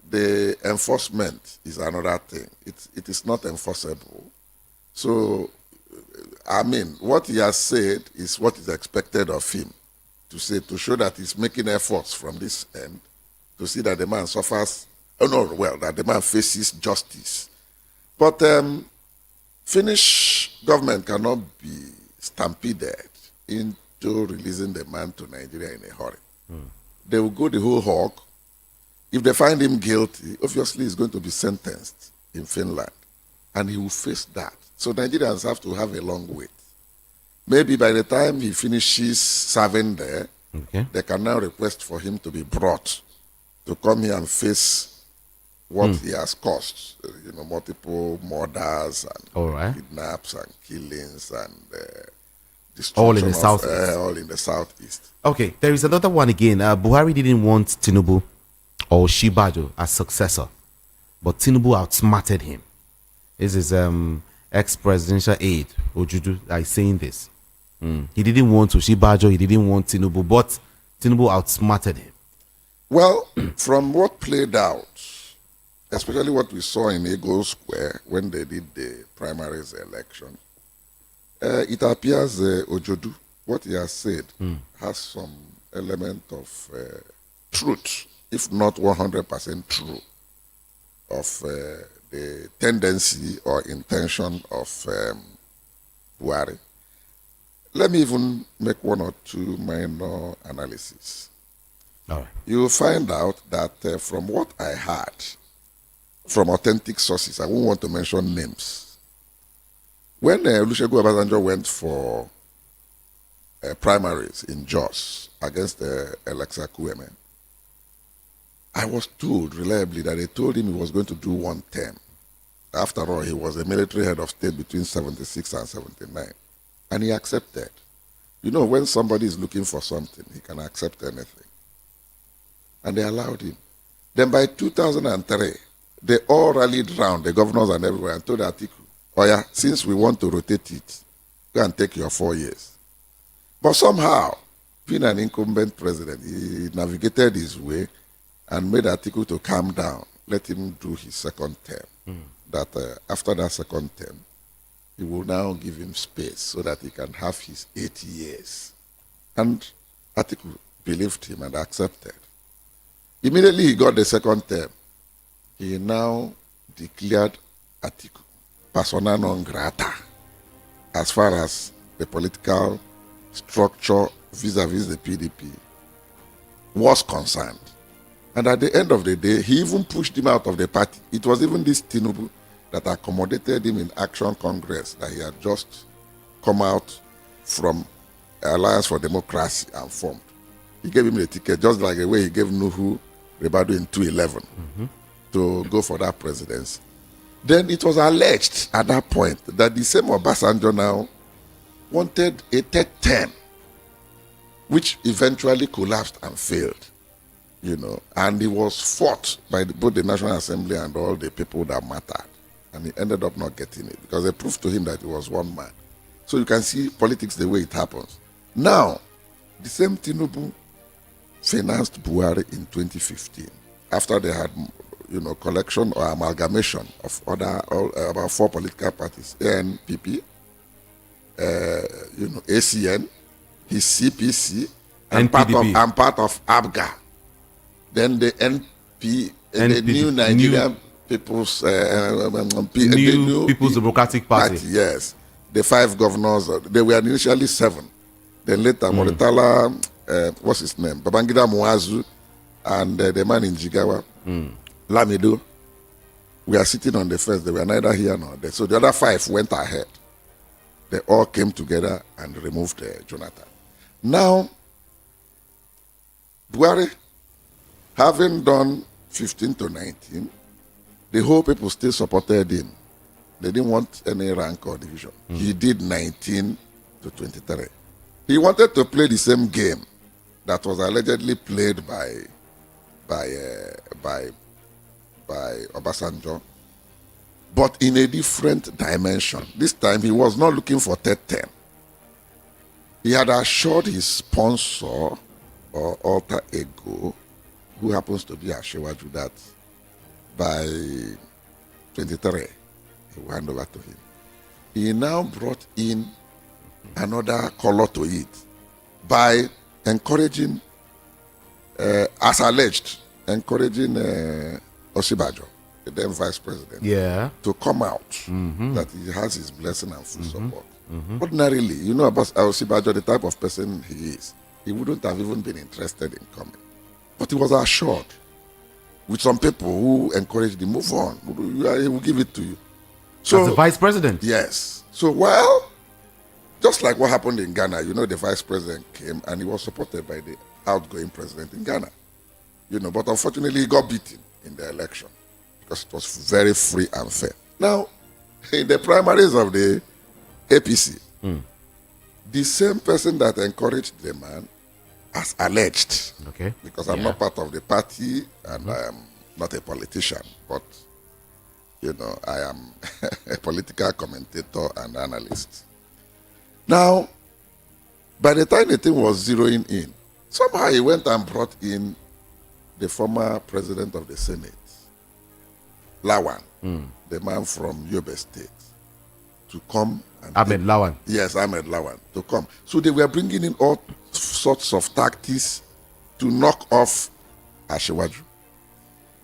The enforcement is another thing. It is not enforceable. So, I mean, what he has said is what is expected of him to say, to show that he's making efforts from this end to see that the man suffers, that the man faces justice. But Finnish government cannot be stampeded into releasing the man to Nigeria in a hurry. They will go the whole hog. If they find him guilty, obviously he's going to be sentenced in Finland, and he will face that. So Nigerians have to have a long wait. Maybe by the time he finishes serving there, they can now request for him to be brought to come here and face what he has caused. Multiple murders and kidnaps and killings and destruction all in the southeast. All in the southeast. Okay, there is another one again. Buhari didn't want Tinubu or Oshibajo as successor, but Tinubu outsmarted him. This is ex-presidential aide Ojudu is saying this. He didn't want Oshibajo, he didn't want Tinubu, but Tinubu outsmarted him. Well, from what played out, especially what we saw in Eagle Square when they did the primaries election, it appears Ojudu, what he has said, has some element of truth, if not 100% true, of the tendency or intention of Buhari. Let me even make one or two minor analysis. All right. You will find out that from what I heard from authentic sources, I won't want to mention names. When Olusegun Obasanjo went for primaries in Jos against Alexa Kueme, I was told reliably that they told him he was going to do one term. After all, he was a military head of state between 76 and 79. And he accepted. You know, when somebody is looking for something, he can accept anything. And they allowed him. Then by 2003, they all rallied round, the governors and everywhere, and told Atiku oh yeah, since we want to rotate it, go and take your 4 years. But somehow, being an incumbent president, he navigated his way and made Atiku to calm down, let him do his second term. That after that second term, he will now give him space so that he can have his 8 years. And Atiku believed him and accepted. Immediately he got the second term, he now declared Atiku persona non grata as far as the political structure vis-a-vis the PDP was concerned. And at the end of the day, he even pushed him out of the party. It was even this Tinubu that accommodated him in Action Congress, that he had just come out from Alliance for Democracy and formed. He gave him the ticket, just like the way he gave Nuhu Rebado in 2011 to go for that presidency. Then it was alleged at that point that the same Obasanjo now wanted a third term, which eventually collapsed and failed, and he was fought by both the National Assembly and all the people that mattered. And he ended up not getting it because they proved to him that he was one man. So you can see politics the way it happens. Now, the same Tinubu financed Buhari in 2015 after they had, collection or amalgamation of about 4 political parties: ANPP, ACN, his CPC, and part of ABGA. Then the NP, the New Nigerian People's People's Democratic Party. Yes, the 5 governors. They were initially 7. Then later, Moritala, what's his name? Babangida Muazu, and the man in Jigawa, Lamido. We are sitting on the fence. They were neither here nor there. So the other 5 went ahead. They all came together and removed Jonathan. Now, Buhari, having done 15 to 19, the whole people still supported him. They didn't want any rank or division. He did 19 to 23. He wanted to play the same game that was allegedly played by Obasanjo, but in a different dimension. This time he was not looking for third term. He had assured his sponsor or alter ego, who happens to be Oshibajo, that by 23 he will hand over to him. He now brought in another color to it by encouraging, as alleged, encouraging Oshibajo, the then vice president, to come out, that he has his blessing and full support. Ordinarily, about Oshibajo, the type of person he is, he wouldn't have even been interested in coming. But he was assured with some people who encouraged him, move on, he will give it to you. So, as the vice president? Yes. So, well, just like what happened in Ghana, the vice president came and he was supported by the outgoing president in Ghana. But unfortunately he got beaten in the election because it was very free and fair. Now, in the primaries of the APC, the same person that encouraged the man as alleged, because I'm not part of the party and I am not a politician, but I am a political commentator and analyst. Now, by the time the thing was zeroing in, somehow he went and brought in the former president of the Senate, Lawan, the man from Yobe State, to come. And Ahmed Lawan. Yes, Ahmed Lawan, to come. So they were bringing in all sorts of tactics to knock off Oshibajo.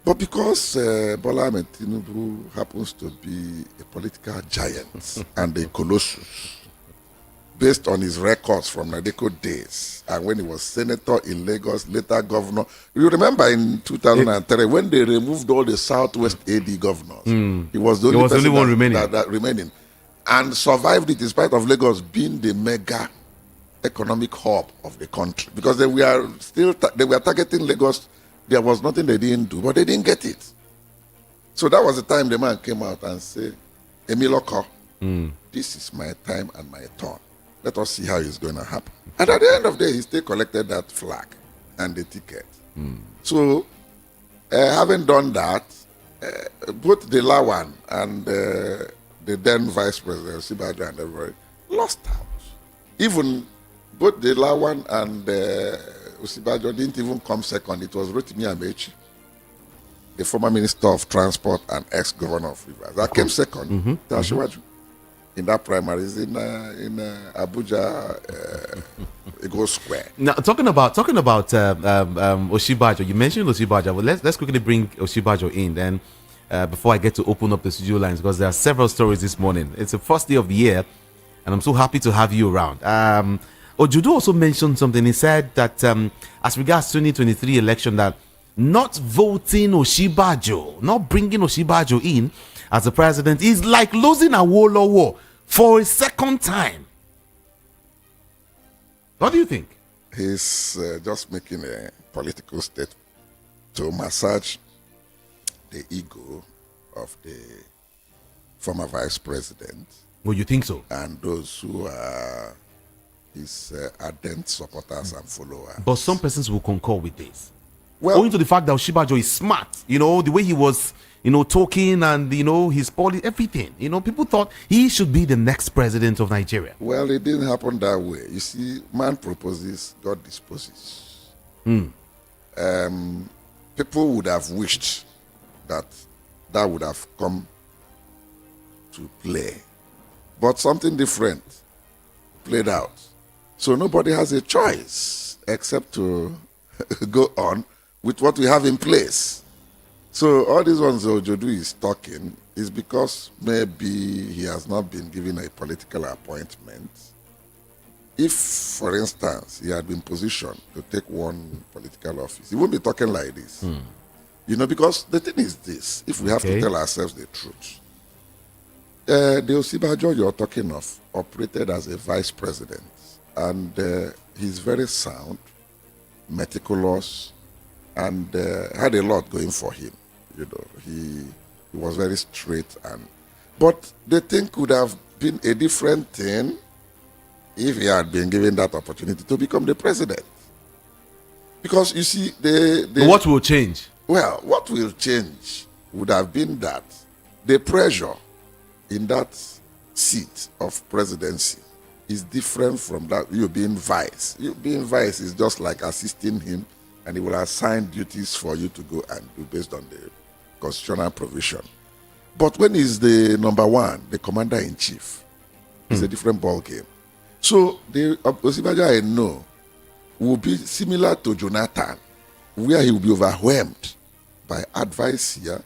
But because Bola Ahmed Tinubu happens to be a political giant and a colossus, based on his records from Nadeko days, and when he was senator in Lagos, later governor. You remember in 2003, when they removed all the Southwest AD governors, he was the only one remaining. And survived it in spite of Lagos being the mega economic hub of the country. Because they were targeting Lagos. There was nothing they didn't do, but they didn't get it. So that was the time the man came out and said, Emiloko, this is my time and my turn. Let us see how it's going to happen. And at the end of the day, he still collected that flag and the ticket. So, having done that, both the Lawan and the then Vice President, Oshibajo and everybody, lost out. Even both the Lawan and Oshibajo didn't even come second. It was Rotimi Amechi, the former Minister of Transport and ex-Governor of Rivers. That came second. Oshibajo. In that primaries in Abuja, it goes square. Now, talking about Oshibajo, you mentioned Oshibajo. Well, let's quickly bring Oshibajo in then before I get to open up the studio lines, because there are several stories this morning. It's the first day of the year, and I'm so happy to have you around. Ojudu also mentioned something. He said that as regards 2023 election, that not voting Oshibajo, not bringing Oshibajo in as the president is like losing a war for a second time. What do you think? He's just making a political statement to massage the ego of the former vice president. Well, you think so? And those who are his ardent supporters and followers. But some persons will concur with this. Well, owing to the fact that Oshibajo is smart, the way he was, talking and, his policy, everything. People thought he should be the next president of Nigeria. Well, it didn't happen that way. You see, man proposes, God disposes. People would have wished that would have come to play. But something different played out. So nobody has a choice except to go on with what we have in place. So all these ones Ojodu is talking is because maybe he has not been given a political appointment. If, for instance, he had been positioned to take one political office, he wouldn't be talking like this. Because the thing is this, if we have to tell ourselves the truth, the Oshibajo you're talking of operated as a vice president, and he's very sound, meticulous, and had a lot going for him. He was very straight, but the thing could have been a different thing if he had been given that opportunity to become the president. Because you see, what will change? Well, what will change would have been that the pressure in that seat of presidency is different from that you being vice. You being vice is just like assisting him, and he will assign duties for you to go and do based on the constitutional provision. But when he's the number one, the commander-in-chief, it's a different ball game. So the Oshibajo I know will be similar to Jonathan, where he will be overwhelmed by advice here,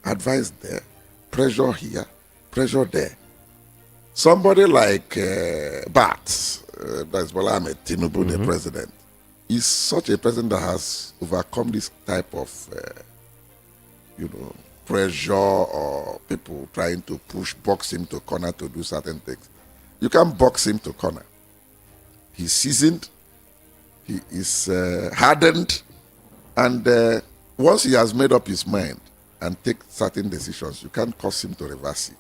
advice there, pressure here, pressure there. Somebody like that's Bola Ahmed Tinubu, the president, is such a president that has overcome this type of pressure or people trying to box him to corner to do certain things. You can't box him to corner. He's seasoned, he is hardened, and once he has made up his mind and take certain decisions, you can't cause him to reverse it.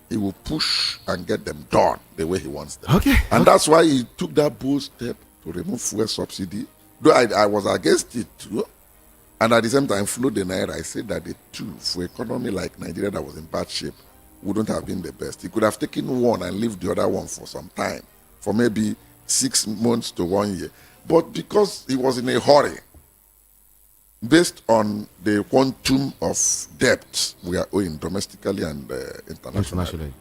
He will push and get them done the way he wants them. And that's why he took that bold step to remove fuel subsidy. Though I was against it too. And at the same time, flew the Naira. I said that the two, for economy like Nigeria that was in bad shape, wouldn't have been the best. He could have taken one and leave the other one for some time, for maybe 6 months to 1 year. But because he was in a hurry, based on the quantum of debt we are owing domestically and internationally,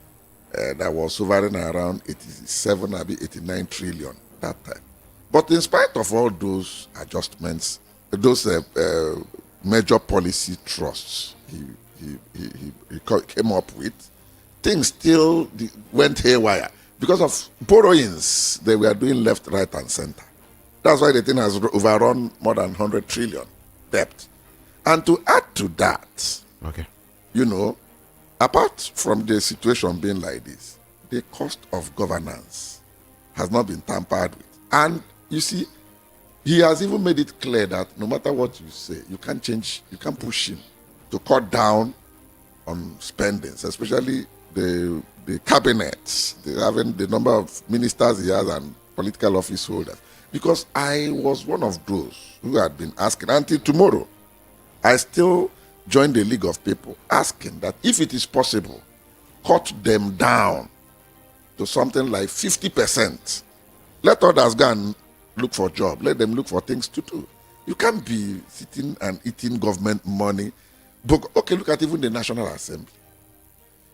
that was hovering around 87, maybe 89 trillion that time. But in spite of all those adjustments, those major policy trusts he came up with, things still went haywire. Because of borrowings, they were doing left, right, and center. That's why the thing has overrun more than 100 trillion debt. And to add to that, apart from the situation being like this, the cost of governance has not been tampered with. And you see, he has even made it clear that no matter what you say, you can't push him to cut down on spendings, especially the cabinets, having the number of ministers he has and political office holders. Because I was one of those who had been asking, until tomorrow, I still join the League of People asking that if it is possible cut them down to something like 50%. Let others go and look for job. Let them look for things to do. You can't be sitting and eating government money. But, okay, look at even the National Assembly.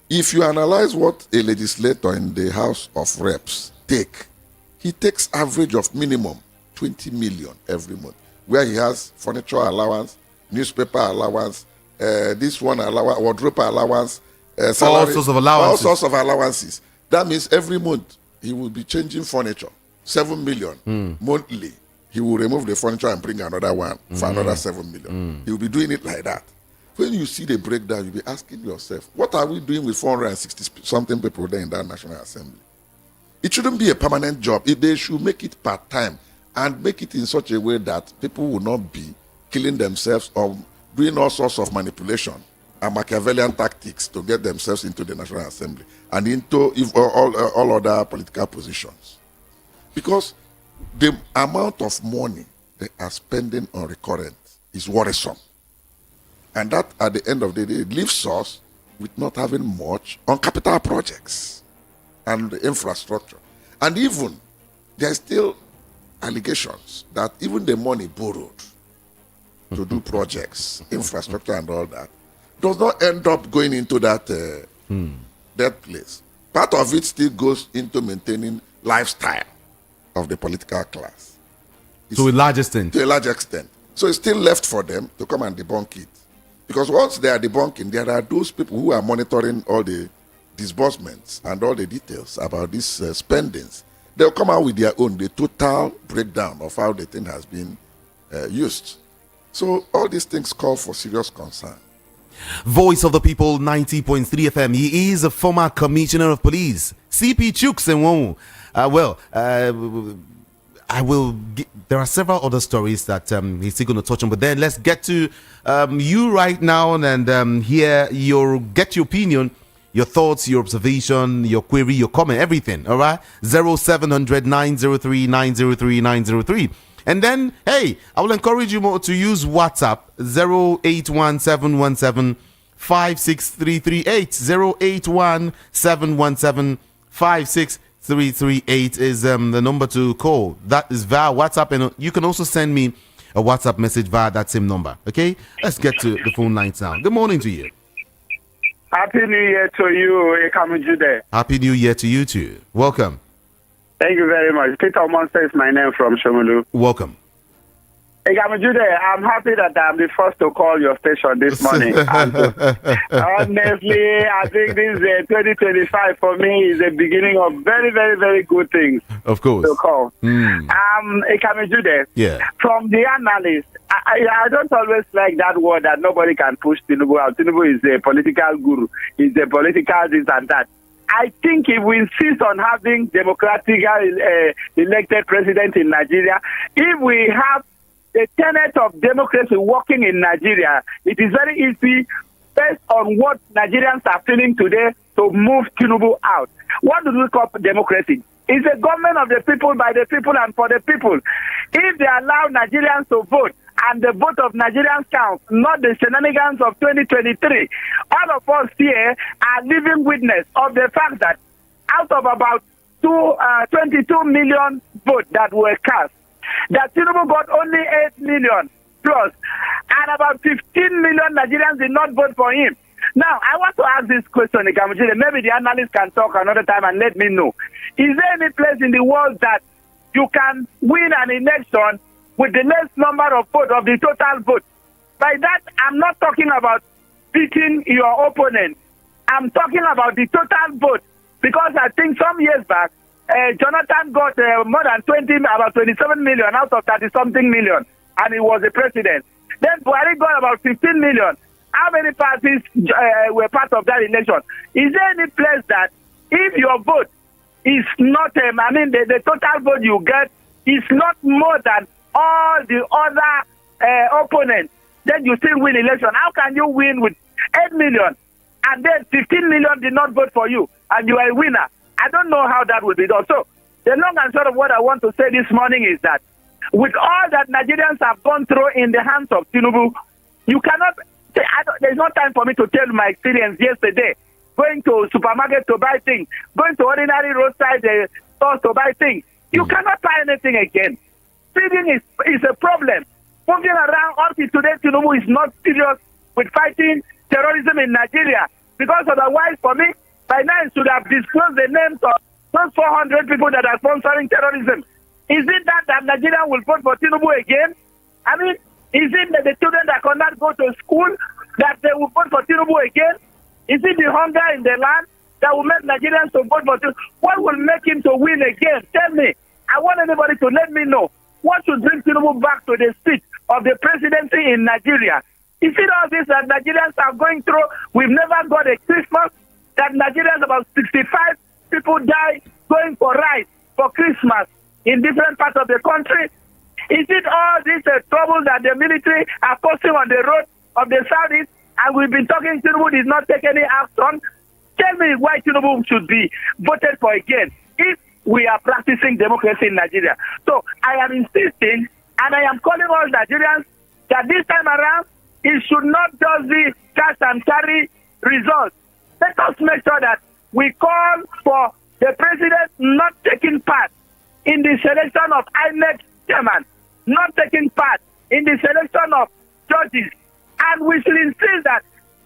If you analyze what a legislator in the House of Reps take, he takes average of minimum 20 million every month, where he has furniture allowance, newspaper allowance, this one allowance, wardrobe allowance, salary, all sorts of allowances. All sorts of allowances. That means every month he will be changing furniture, 7 million monthly. He will remove the furniture and bring another one for another 7 million. He will be doing it like that. When you see the breakdown, you'll be asking yourself, what are we doing with 460 something people there in that National Assembly? It shouldn't be a permanent job. They should make it part-time and make it in such a way that people will not be killing themselves or doing all sorts of manipulation and Machiavellian tactics to get themselves into the National Assembly and into all other political positions. Because the amount of money they are spending on recurrent is worrisome. And that, at the end of the day, leaves us with not having much on capital projects and the infrastructure. And even, there are still allegations that even the money borrowed to do projects, infrastructure and all that, does not end up going into that place. Part of it still goes into maintaining lifestyle of the political class. To a large extent. To a large extent. So it's still left for them to come and debunk it. Because once they are debunking, there are those people who are monitoring all the disbursements and all the details about these spendings. They'll come out with their own, the total breakdown of how the thing has been used. So all these things call for serious concern. Voice of the People 90.3 FM. He is a former commissioner of police, CP Chuks and I will. There are several other stories that he's still going to touch on, but then let's get to you right now and hear get your opinion, your thoughts, your observation, your query, your comment, everything. All right, 0700 903 903 903. And then, hey, I will encourage you more to use WhatsApp 081717 56338. 081717 56338 is the number to call. That is via WhatsApp, and you can also send me a WhatsApp message via that same number. Okay, let's get to the phone lines now. Good morning to you. Happy New Year to you, Ekpa. Happy New Year to you too. Welcome. Thank you very much. Peter Monster is my name from Shomolu. Welcome. I'm happy that I'm the first to call your station this morning. Honestly, I think this 2025 for me is the beginning of very, very, very good things. Of course. To call. Yeah. From the analyst, I don't always like that word that nobody can push Tinubu out. Tinubu is a political guru. He's a political this and that. I think if we insist on having democratically elected president in Nigeria, if we have the tenet of democracy working in Nigeria, it is very easy, based on what Nigerians are feeling today, to move Tinubu out. What do we call democracy? It's a government of the people, by the people, and for the people. If they allow Nigerians to vote, and the vote of Nigerians counts, not the shenanigans of 2023, all of us here are living witness of the fact that out of about 22 million votes that were cast, that Tinubu got only 8 million plus, and about 15 million Nigerians did not vote for him. Now, I want to ask this question, maybe the analyst can talk another time and let me know. Is there any place in the world that you can win an election with the less number of votes of the total vote? By that, I'm not talking about beating your opponent. I'm talking about the total vote, because I think some years back, Jonathan got more than about 27 million out of 30-something million, and he was the president. Then Buhari got about 15 million. How many parties were part of that election? Is there any place that if your vote is not, the total vote you get is not more than all the other opponents, then you still win election? How can you win with 8 million and then 15 million did not vote for you and you are a winner? I don't know how that will be done. So the long and short of what I want to say this morning is that with all that Nigerians have gone through in the hands of Tinubu, you cannot, there's no time for me to tell my experience yesterday going to supermarket to buy things, going to ordinary roadside stores to buy things. You cannot buy anything again. Feeding is a problem. Moving around up to today, Tinubu is not serious with fighting terrorism in Nigeria. Because otherwise, for me, by now it should have disclosed the names of those 400 people that are sponsoring terrorism. Is it that Nigeria will vote for Tinubu again? I mean, is it that the children that cannot go to school that they will vote for Tinubu again? Is it the hunger in the land that will make Nigerians to vote for Tinubu? What will make him to win again? Tell me. I want anybody to let me know what should bring Tinubu back to the seat of the presidency in Nigeria. Is it all this that Nigerians are going through? We've never got a Christmas. That Nigerians, about 65 people die going for rice for Christmas in different parts of the country. Is it all these troubles that the military are causing on the road of the Southeast? And we've been talking, Tinubu did not take any action. Tell me why Tinubu should be voted for again if we are practicing democracy in Nigeria. So I am insisting and I am calling all Nigerians that this time around, it should not just be cash and carry results. Let us make sure that we call for the president not taking part in the selection of INEC chairman, not taking part in the selection of judges. And we should insist that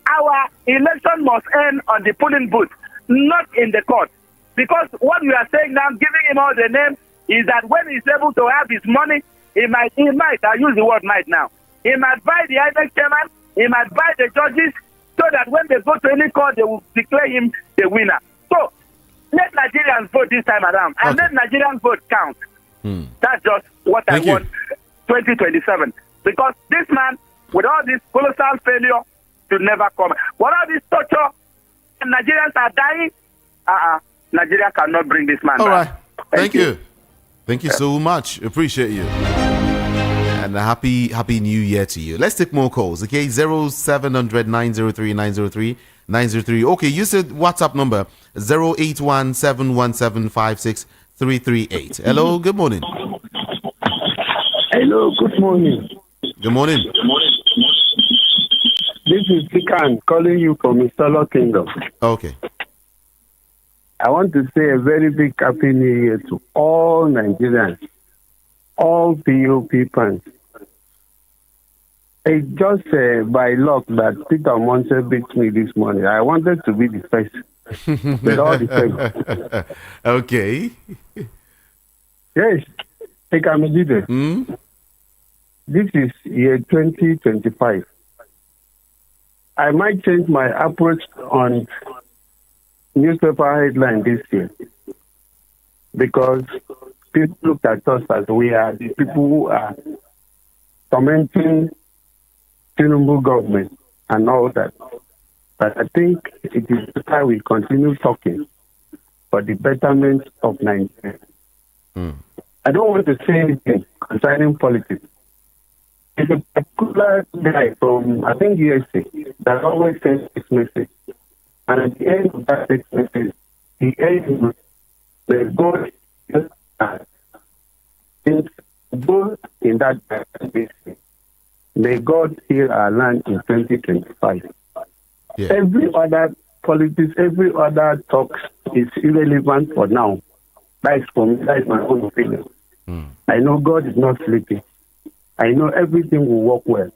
our election must end on the polling booth, not in the court. Because what we are saying now, giving him all the names, is that when he's able to have his money, he might, I use the word might now, he might buy the INEC chairman, he might buy the judges, so that when they go to any court, they will declare him the winner. So, let Nigerians vote this time around, and let Nigerians vote count. That's just what I want 2027. Because this man, with all this colossal failure, should never come. With all this torture, and Nigerians are dying, Nigeria cannot bring this man back. All right. Thank you. Thank you so much. Appreciate you. And a happy New Year to you. Let's take more calls, okay? 0700 903 903 903. Okay, you said WhatsApp number 08171756338. Hello, good morning. Hello, good morning. Good morning. This is cant calling you from Isolo Kingdom. Okay. I want to say a very big happy New Year to all Nigerians, all POP fans. It's just by luck that Peter Monse beat me this morning. I wanted to be the first, but all the same. Okay. Yes, I can be there. This is year 2025. I might change my approach on newspaper headline this year because people look at us as we are the people who are commenting Tinubu government and all that. But I think it is time we continue talking for the betterment of Nigeria. I don't want to say anything concerning politics. It's a particular guy from, I think, USA that always sends this message. And at the end of that text message, he ends with the God in that basis. May God heal our land in 2025. Yeah. Every other politics, every other talk is irrelevant for now. That is for me. That is my own opinion. I know God is not sleeping. I know everything will work well.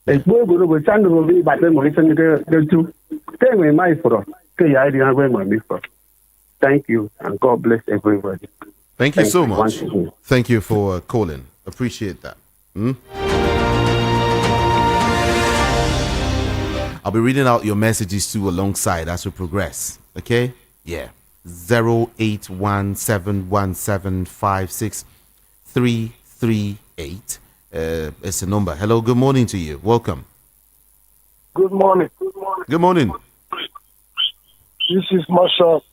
Thank you, and God bless everybody. Thank you so much. Thank you for calling. Appreciate that. I'll be reading out your messages too alongside as we progress. Okay? Yeah. 08171756338 is the number. Hello, good morning to you. Welcome. Good morning. Good morning. This is Marshall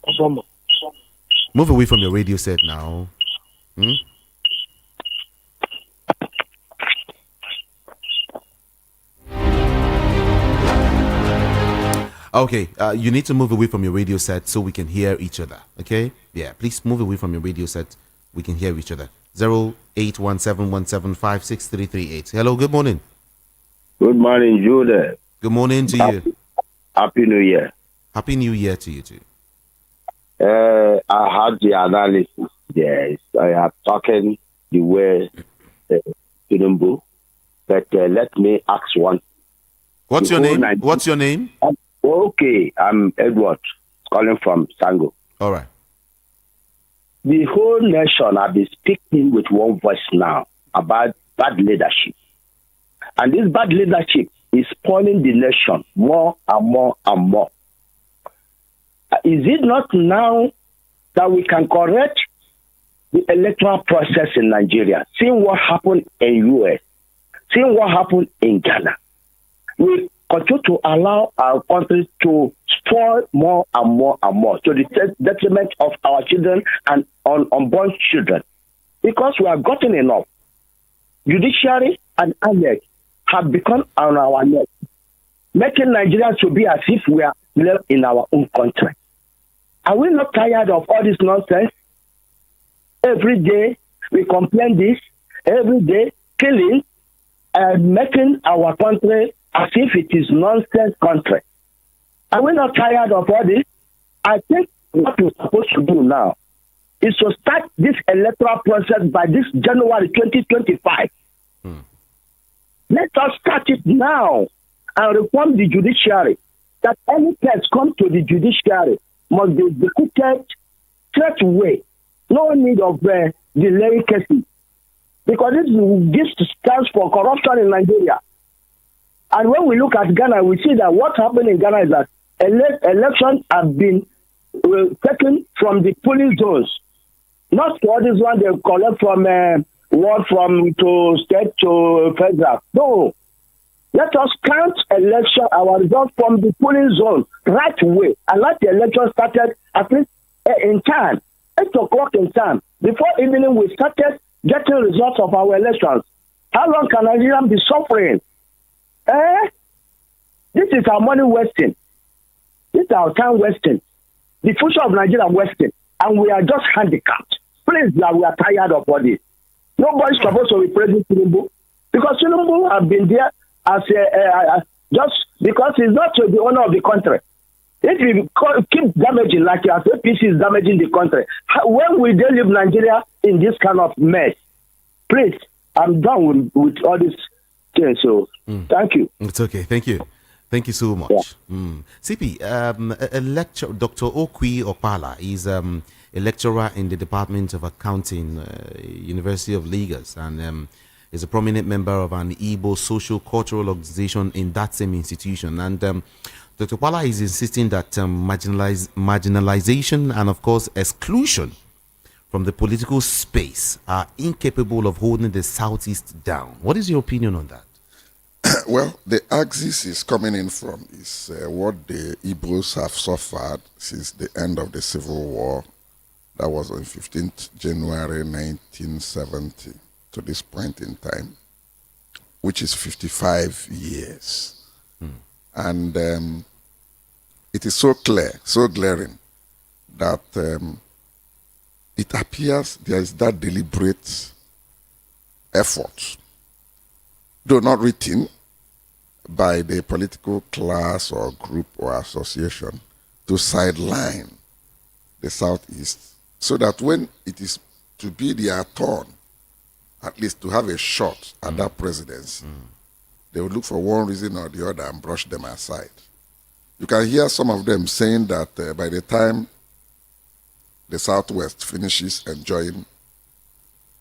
Obama. Move away from your radio set now. Okay, you need to move away from your radio set so we can hear each other. Okay? Yeah, please move away from your radio set. We can hear each other. 08171756338. Hello, good morning. Good morning, Judah. Good morning to you. Happy New Year. Happy New Year to you too. I had the analysis. Yes, I am talking the way Tinubu. But let me ask one. What's your name? What's your name? Okay, I'm Edward, calling from Sango. All right. The whole nation have been speaking with one voice now about bad leadership. And this bad leadership is spoiling the nation more and more and more. Is it not now that we can correct the electoral process in Nigeria, seeing what happened in US, seeing what happened in Ghana? We continue to allow our country to spoil more and more and more to the detriment of our children and unborn children, because we have gotten enough. Judiciary and INEC have become on our neck, making Nigeria to be as if we are left in our own country. Are we not tired of all this nonsense? Every day we complain this, every day killing and making our country as if it is nonsense country. Are we not tired of all this? I think what we're supposed to do now is to start this electoral process by this January 2025. Let us start it now and reform the judiciary. That any case come to the judiciary must be executed straight away. No need of delaying cases. Because this stands for corruption in Nigeria. And when we look at Ghana, we see that what happened in Ghana is that elections have been taken from the polling zones. Not all this one they collect from ward from to state to federal. No. Let us count our results from the polling zone right away. And let the election started at least in time, 8 o'clock in time. Before evening, we started getting results of our elections. How long can Nigerians be suffering? This is our money wasting. This is our time wasting. The future of Nigeria wasting. And we are just handicapped. Please, we are tired of all this. Nobody's supposed to be praising Tinubu. Because Tinubu have been there as just because he's not the owner of the country. If we keep damaging like as APC is damaging the country, when will they leave Nigeria in this kind of mess? Please, I'm done with all this things. So, thank you. It's okay. Thank you. Thank you so much. Yeah. CP, a lecturer, Dr. Okwi Okpala, is a lecturer in the Department of Accounting, University of Lagos, and is a prominent member of an Igbo social cultural organization in that same institution. And Dr. Okpala is insisting that marginalization and, of course, exclusion from the political space are incapable of holding the Southeast down. What is your opinion on that? Well, the axis is coming in from is what the Igbos have suffered since the end of the Civil War. That was on 15th January 1970 to this point in time, which is 55 years. And it is so clear, so glaring, that it appears there is that deliberate effort, though not written, by the political class or group or association to sideline the Southeast, so that when it is to be their turn, at least to have a shot at that presidency, they will look for one reason or the other and brush them aside. You can hear some of them saying that by the time the Southwest finishes enjoying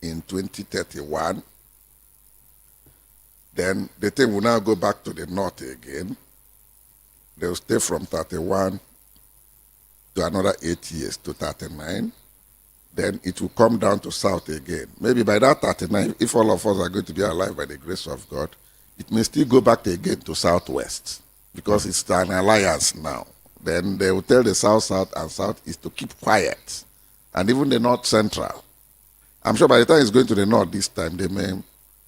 in 2031, then the thing will now go back to the North again. They will stay from 31 to another 8 years to 39. Then it will come down to South again. Maybe by that 39, if all of us are going to be alive by the grace of God, it may still go back again to Southwest, because it's an alliance now. Then they will tell the South and Southeast to keep quiet, and even the North Central. I'm sure by the time it's going to the North this time, they may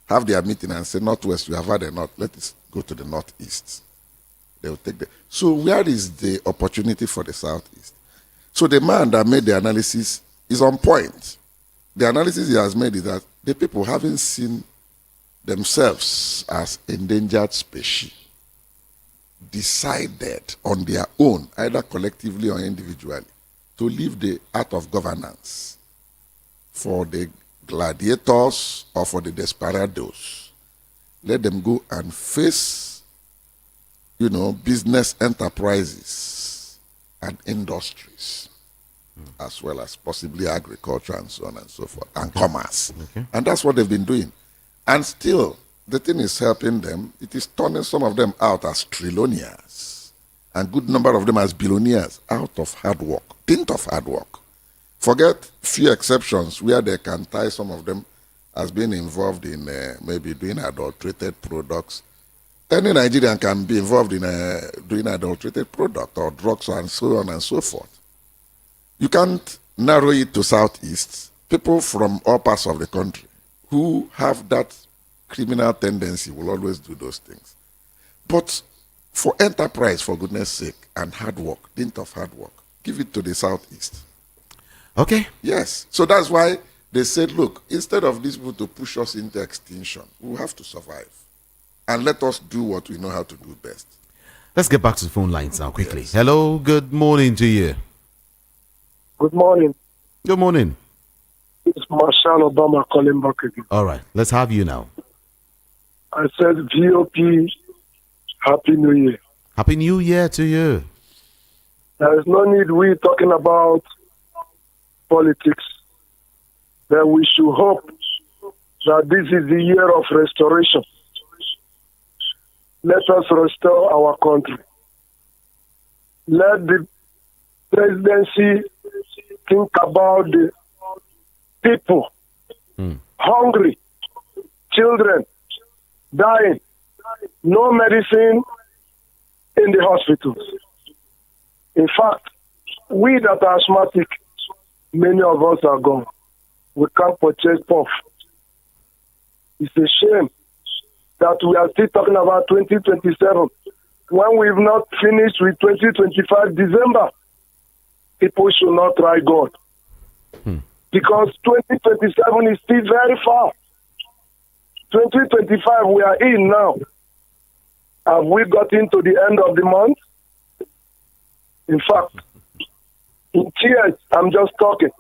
have their meeting and say, Northwest, we have had enough, let us go to the Northeast. They will take the... So where is the opportunity for the Southeast? So the man that made the analysis is on point. The analysis he has made is that the people haven't seen themselves as endangered species. decided on their own, either collectively or individually, to leave the art of governance for the gladiators or for the desperados. Let them go and face, business enterprises and industries, as well as possibly agriculture and so on and so forth, and commerce. Okay. And that's what they've been doing. And still, the thing is helping them. It is turning some of them out as trillionaires, and good number of them as billionaires out of hard work, dint of hard work. Forget few exceptions where they can tie some of them as being involved in maybe doing adulterated products. Any Nigerian can be involved in doing adulterated product or drugs and so on and so forth. You can't narrow it to Southeast. People from all parts of the country who have that criminal tendency will always do those things. But for enterprise, for goodness sake, and hard work, dint of hard work, give it to the Southeast. Okay. Yes. So that's why they said, look, instead of these people to push us into extinction, we have to survive. And let us do what we know how to do best. Let's get back to the phone lines now quickly. Yes. Hello, good morning to you. Good morning. Good morning. It's Marshal Obama calling back again. All right, let's have you now. I said, VOP, Happy New Year. Happy New Year to you. There is no need we talking about politics. But we should hope that this is the year of restoration. Let us restore our country. Let the presidency think about the people hungry, children dying, no medicine in the hospitals. In fact, we that are asthmatic, many of us are gone. We can't purchase puff. It's a shame that we are still talking about 2027 when we've not finished with 2025 December. People should not try God. Because 2027 is still very far. 2025 we are in now. Have we got into the end of the month? In fact, in tears, I'm just talking.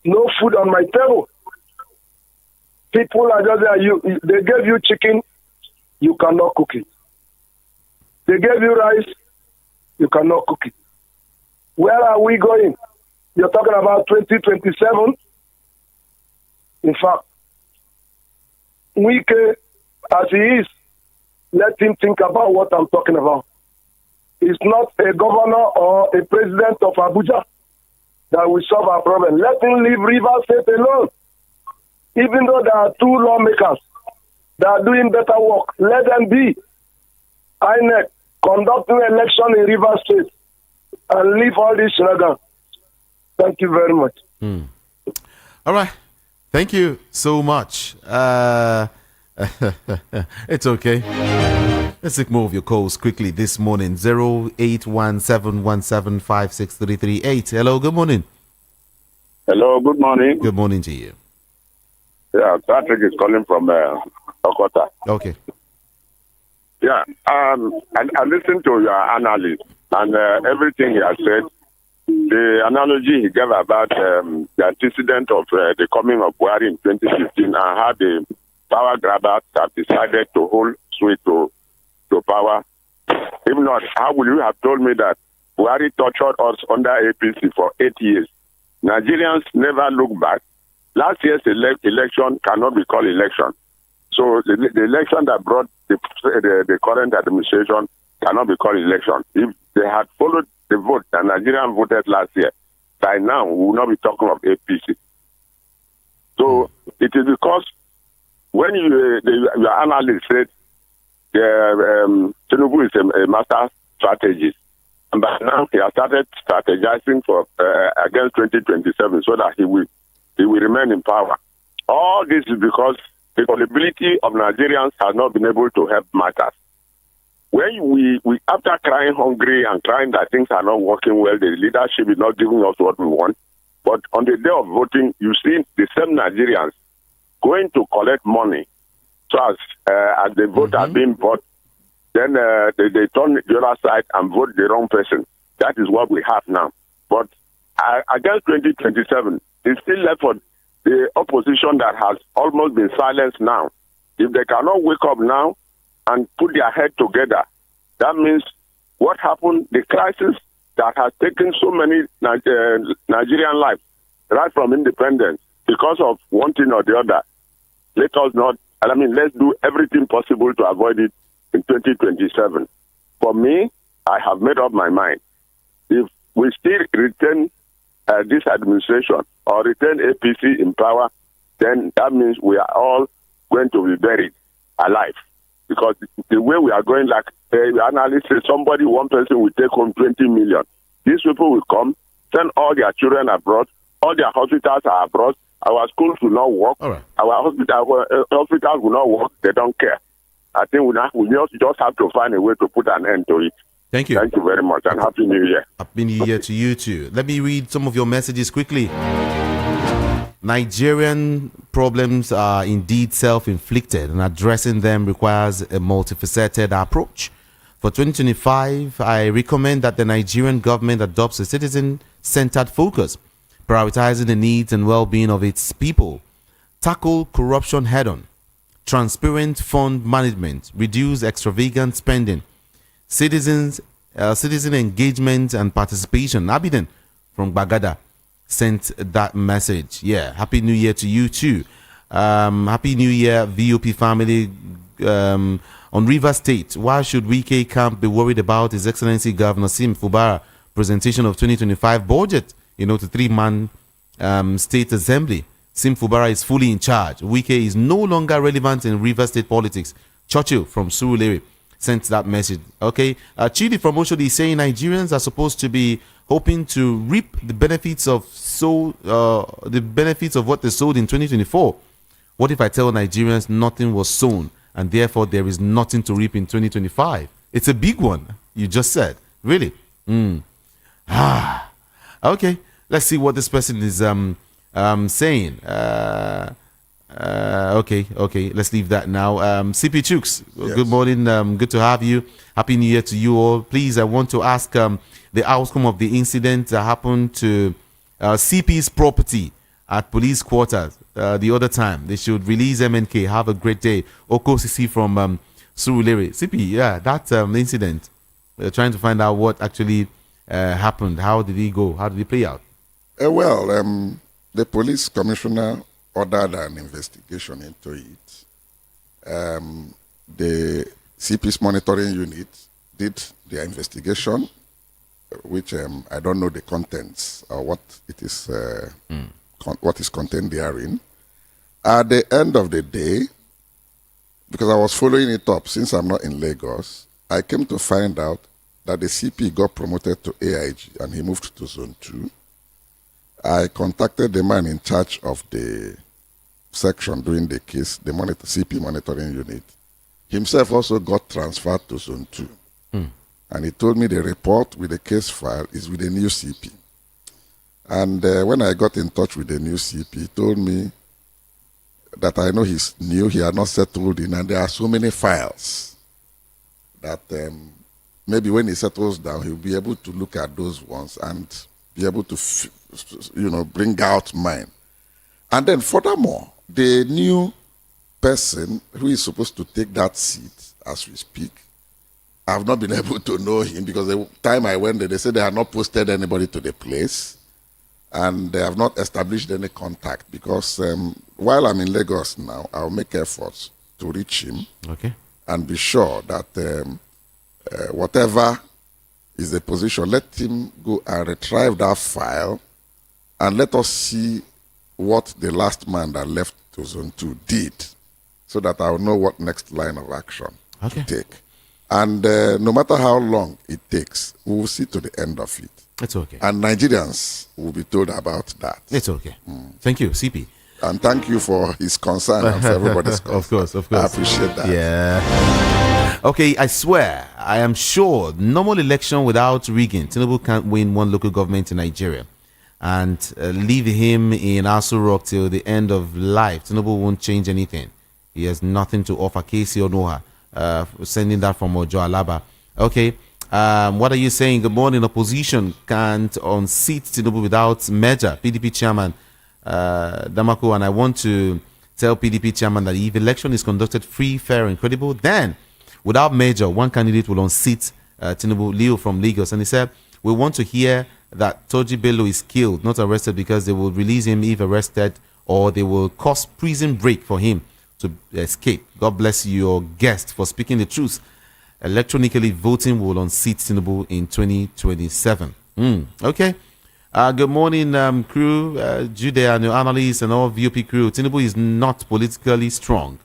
No food on my table. People are just there. They gave you chicken, you cannot cook it. They gave you rice, you cannot cook it. Where are we going? You're talking about 2027? In fact, Wike, as he is, let him think about what I'm talking about. He's not a governor or a president of Abuja that will solve our problem. Let him leave Rivers State alone. Even though there are two lawmakers that are doing better work, let them be. INEC, conducting election in Rivers State and leave all this shenanigans. Thank you very much. All right. Thank you so much. It's okay. Let's take more of your calls quickly this morning. 08171756338. Hello, good morning. Hello, good morning. Good morning to you. Yeah, Patrick is calling from Okota. Okay. Yeah, I listened to your analysis and everything he has said. The analogy he gave about the antecedent of the coming of Buhari in 2015 and how the power grabbers have decided to hold sway to power. If not, how would you have told me that Buhari tortured us under APC for 8 years? Nigerians never look back. Last year's election cannot be called election. So the election that brought the current administration cannot be called election. If they had followed the vote that Nigerians voted last year, by now we will not be talking of APC. So it is because when your analyst said Tinubu is a master strategist, and by now he has started strategizing for against 2027 so that he will remain in power. All this is because the gullibility of Nigerians has not been able to help matters. When we after crying hungry and crying that things are not working well, the leadership is not giving us what we want, but on the day of voting, you see the same Nigerians going to collect money so as the vote are being bought then they turn the other side and vote the wrong person. That is what we have now. But against 2027, it's still left for the opposition that has almost been silenced now. If they cannot wake up now and put their head together, that means what happened, the crisis that has taken so many Nigerian lives, right from independence, because of one thing or the other, let's do everything possible to avoid it in 2027. For me, I have made up my mind. If we still retain this administration or retain APC in power, then that means we are all going to be buried alive. Because the way we are going, like the analyst said, one person will take home 20 million. These people will come, send all their children abroad, all their hospitals are abroad, our schools will not work, all right. Our hospitals will not work, they don't care. I think we just have to find a way to put an end to it. Thank you. Thank you very much, and Happy New Year. Happy New Year to you too. Let me read some of your messages quickly. Nigerian problems are indeed self-inflicted, and addressing them requires a multifaceted approach. For 2025, I recommend that the Nigerian government adopts a citizen-centered focus, prioritizing the needs and well-being of its people, tackle corruption head-on, transparent fund management, reduce extravagant spending, citizen engagement and participation. Abiden from Bagada sent that message. Yeah, Happy New Year to you too. Happy New Year, VOP family. On River State, why should Wike Camp be worried about His Excellency Governor Sim Fubara presentation of 2025 budget, to 3-man state assembly? Sim Fubara is fully in charge. Wike is no longer relevant in River State politics. Churchill from Surulere sent that message. Okay, Chidi from Oshodi is saying Nigerians are supposed to be hoping to reap the benefits of what they sowed in 2024. What if I tell Nigerians nothing was sown, and therefore there is nothing to reap in 2025? It's a big one, you just said. Really? Okay, let's see what this person is saying. Okay, let's leave that now. CP Chooks, yes. Good morning, good to have you. Happy New Year to you all. Please, I want to ask the outcome of the incident that happened to CP's property at police quarters the other time. They should release MNK. Have a great day. Oko Sisi from Surulere. CP, yeah, that incident. We're trying to find out what actually happened. How did he go? How did he play out? The police commissioner ordered an investigation into it. The CP's monitoring unit did their investigation, which I don't know the contents or what it is. What is contained therein. At the end of the day, because I was following it up since I'm not in Lagos, I came to find out that the CP got promoted to AIG and he moved to Zone 2. I contacted the man in charge of the section during the case, the CP monitoring unit. Himself also got transferred to Zone 2. And he told me the report with the case file is with the new CP. And when I got in touch with the new CP, he told me that I know he's new, he had not settled in, and there are so many files that maybe when he settles down, he'll be able to look at those ones and be able to, bring out mine. And then furthermore, the new person who is supposed to take that seat as we speak, I've not been able to know him because the time I went there, they said they had not posted anybody to the place. And they have not established any contact because while I'm in Lagos now, I'll make efforts to reach him and be sure that whatever is the position, let him go and retrieve that file and let us see what the last man that left to Zone 2 did so that I'll know what next line of action to take. And no matter how long it takes, we will see to the end of it. It's okay. And Nigerians will be told about that. It's okay. Thank you, CP. And thank you for his concern and for everybody's concern. Of course. I appreciate that. Yeah. Okay, I swear, I am sure normal election without rigging, Tinubu can't win one local government in Nigeria. And leave him in Aso Rock till the end of life. Tinubu won't change anything. He has nothing to offer Casey or Noah. Sending that from Ojo Alaba. Okay. What are you saying? Good morning. Opposition can't unseat Tinubu without merger. PDP chairman Damako, and I want to tell PDP chairman that if election is conducted free, fair, and credible, then without merger, one candidate will unseat Tinubu. Leo from Lagos, and he said, we want to hear that Toji Bello is killed, not arrested, because they will release him if arrested, or they will cause prison break for him to escape. God bless your guest for speaking the truth. Electronically voting will unseat Tinubu in 2027. Okay. Good morning, crew, Judea and your analysts and all VOP crew. Tinubu is not politically strong.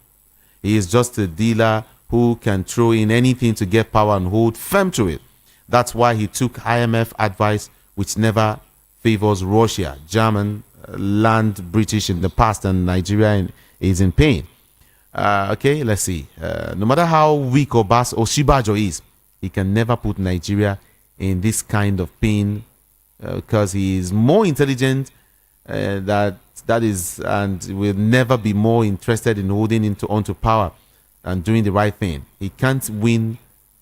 He is just a dealer who can throw in anything to get power and hold firm to it. That's why he took IMF advice, which never favors Russia, German, land British in the past, and Nigeria is in pain. Okay, let's see. No matter how weak or bad Oshibajo is, he can never put Nigeria in this kind of pain because he is more intelligent that is, and will never be more interested in holding onto power and doing the right thing. He can't win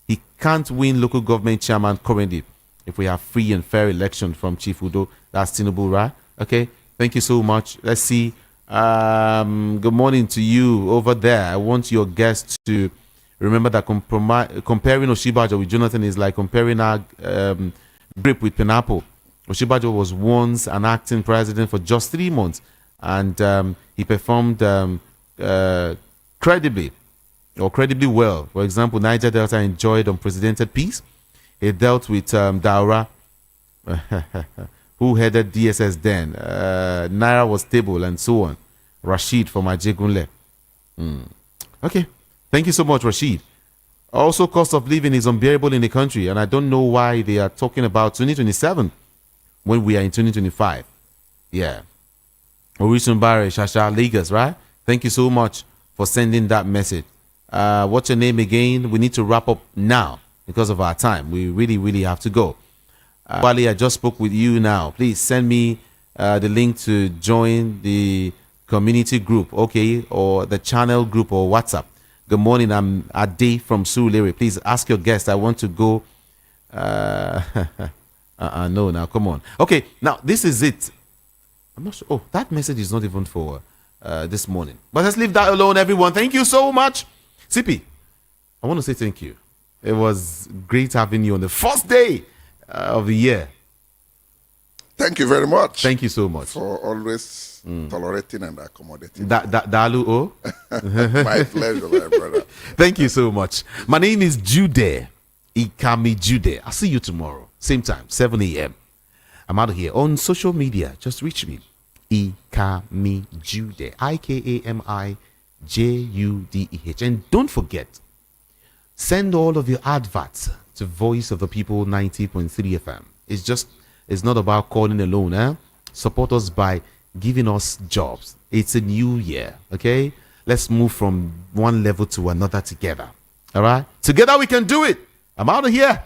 local government chairman currently if we have free and fair election from Chief Udo. That's Tinubu, right? Okay, thank you so much. Let's see. Good morning to you over there. I want your guests to remember that comparing Oshibajo with Jonathan is like comparing our grape with pineapple. Oshibajo was once an acting president for just 3 months, and he performed credibly well. For example, Niger Delta enjoyed unprecedented peace. He dealt with Daura, who headed DSS then. Naira was stable, and so on. Rashid from Ajegunle. Okay. Thank you so much, Rashid. Also, cost of living is unbearable in the country, and I don't know why they are talking about 2027 when we are in 2025. Yeah. Orisun Barre, Shasha, Lagos, right? Thank you so much for sending that message. What's your name again? We need to wrap up now because of our time. We really, really have to go. Wally, I just spoke with you now. Please send me the link to join the community group, okay, or the channel group or WhatsApp. Good morning, I'm Ade from Surulere. Please ask your guest. I want to go. No, now come on. Okay, now this is it. I'm not sure. Oh, that message is not even for this morning. But let's leave that alone, everyone. Thank you so much. CP, I want to say thank you. It was great having you on the first day of the year. Thank you very much. Thank you so much. For always tolerating and accommodating. Dalu O. My pleasure, my brother. Thank you so much. My name is Jude. Ikami Jude. I'll see you tomorrow. Same time, 7 a.m. I'm out of here on social media. Just reach me. Ikami Jude. IKAMIJUDEH. And don't forget, send all of your adverts to Voice of the People 90.3 FM. It's not about calling alone. Support us by giving us jobs. It's a new year, okay? Let's move from one level to another together. All right? Together we can do it. I'm out of here.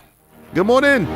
Good morning.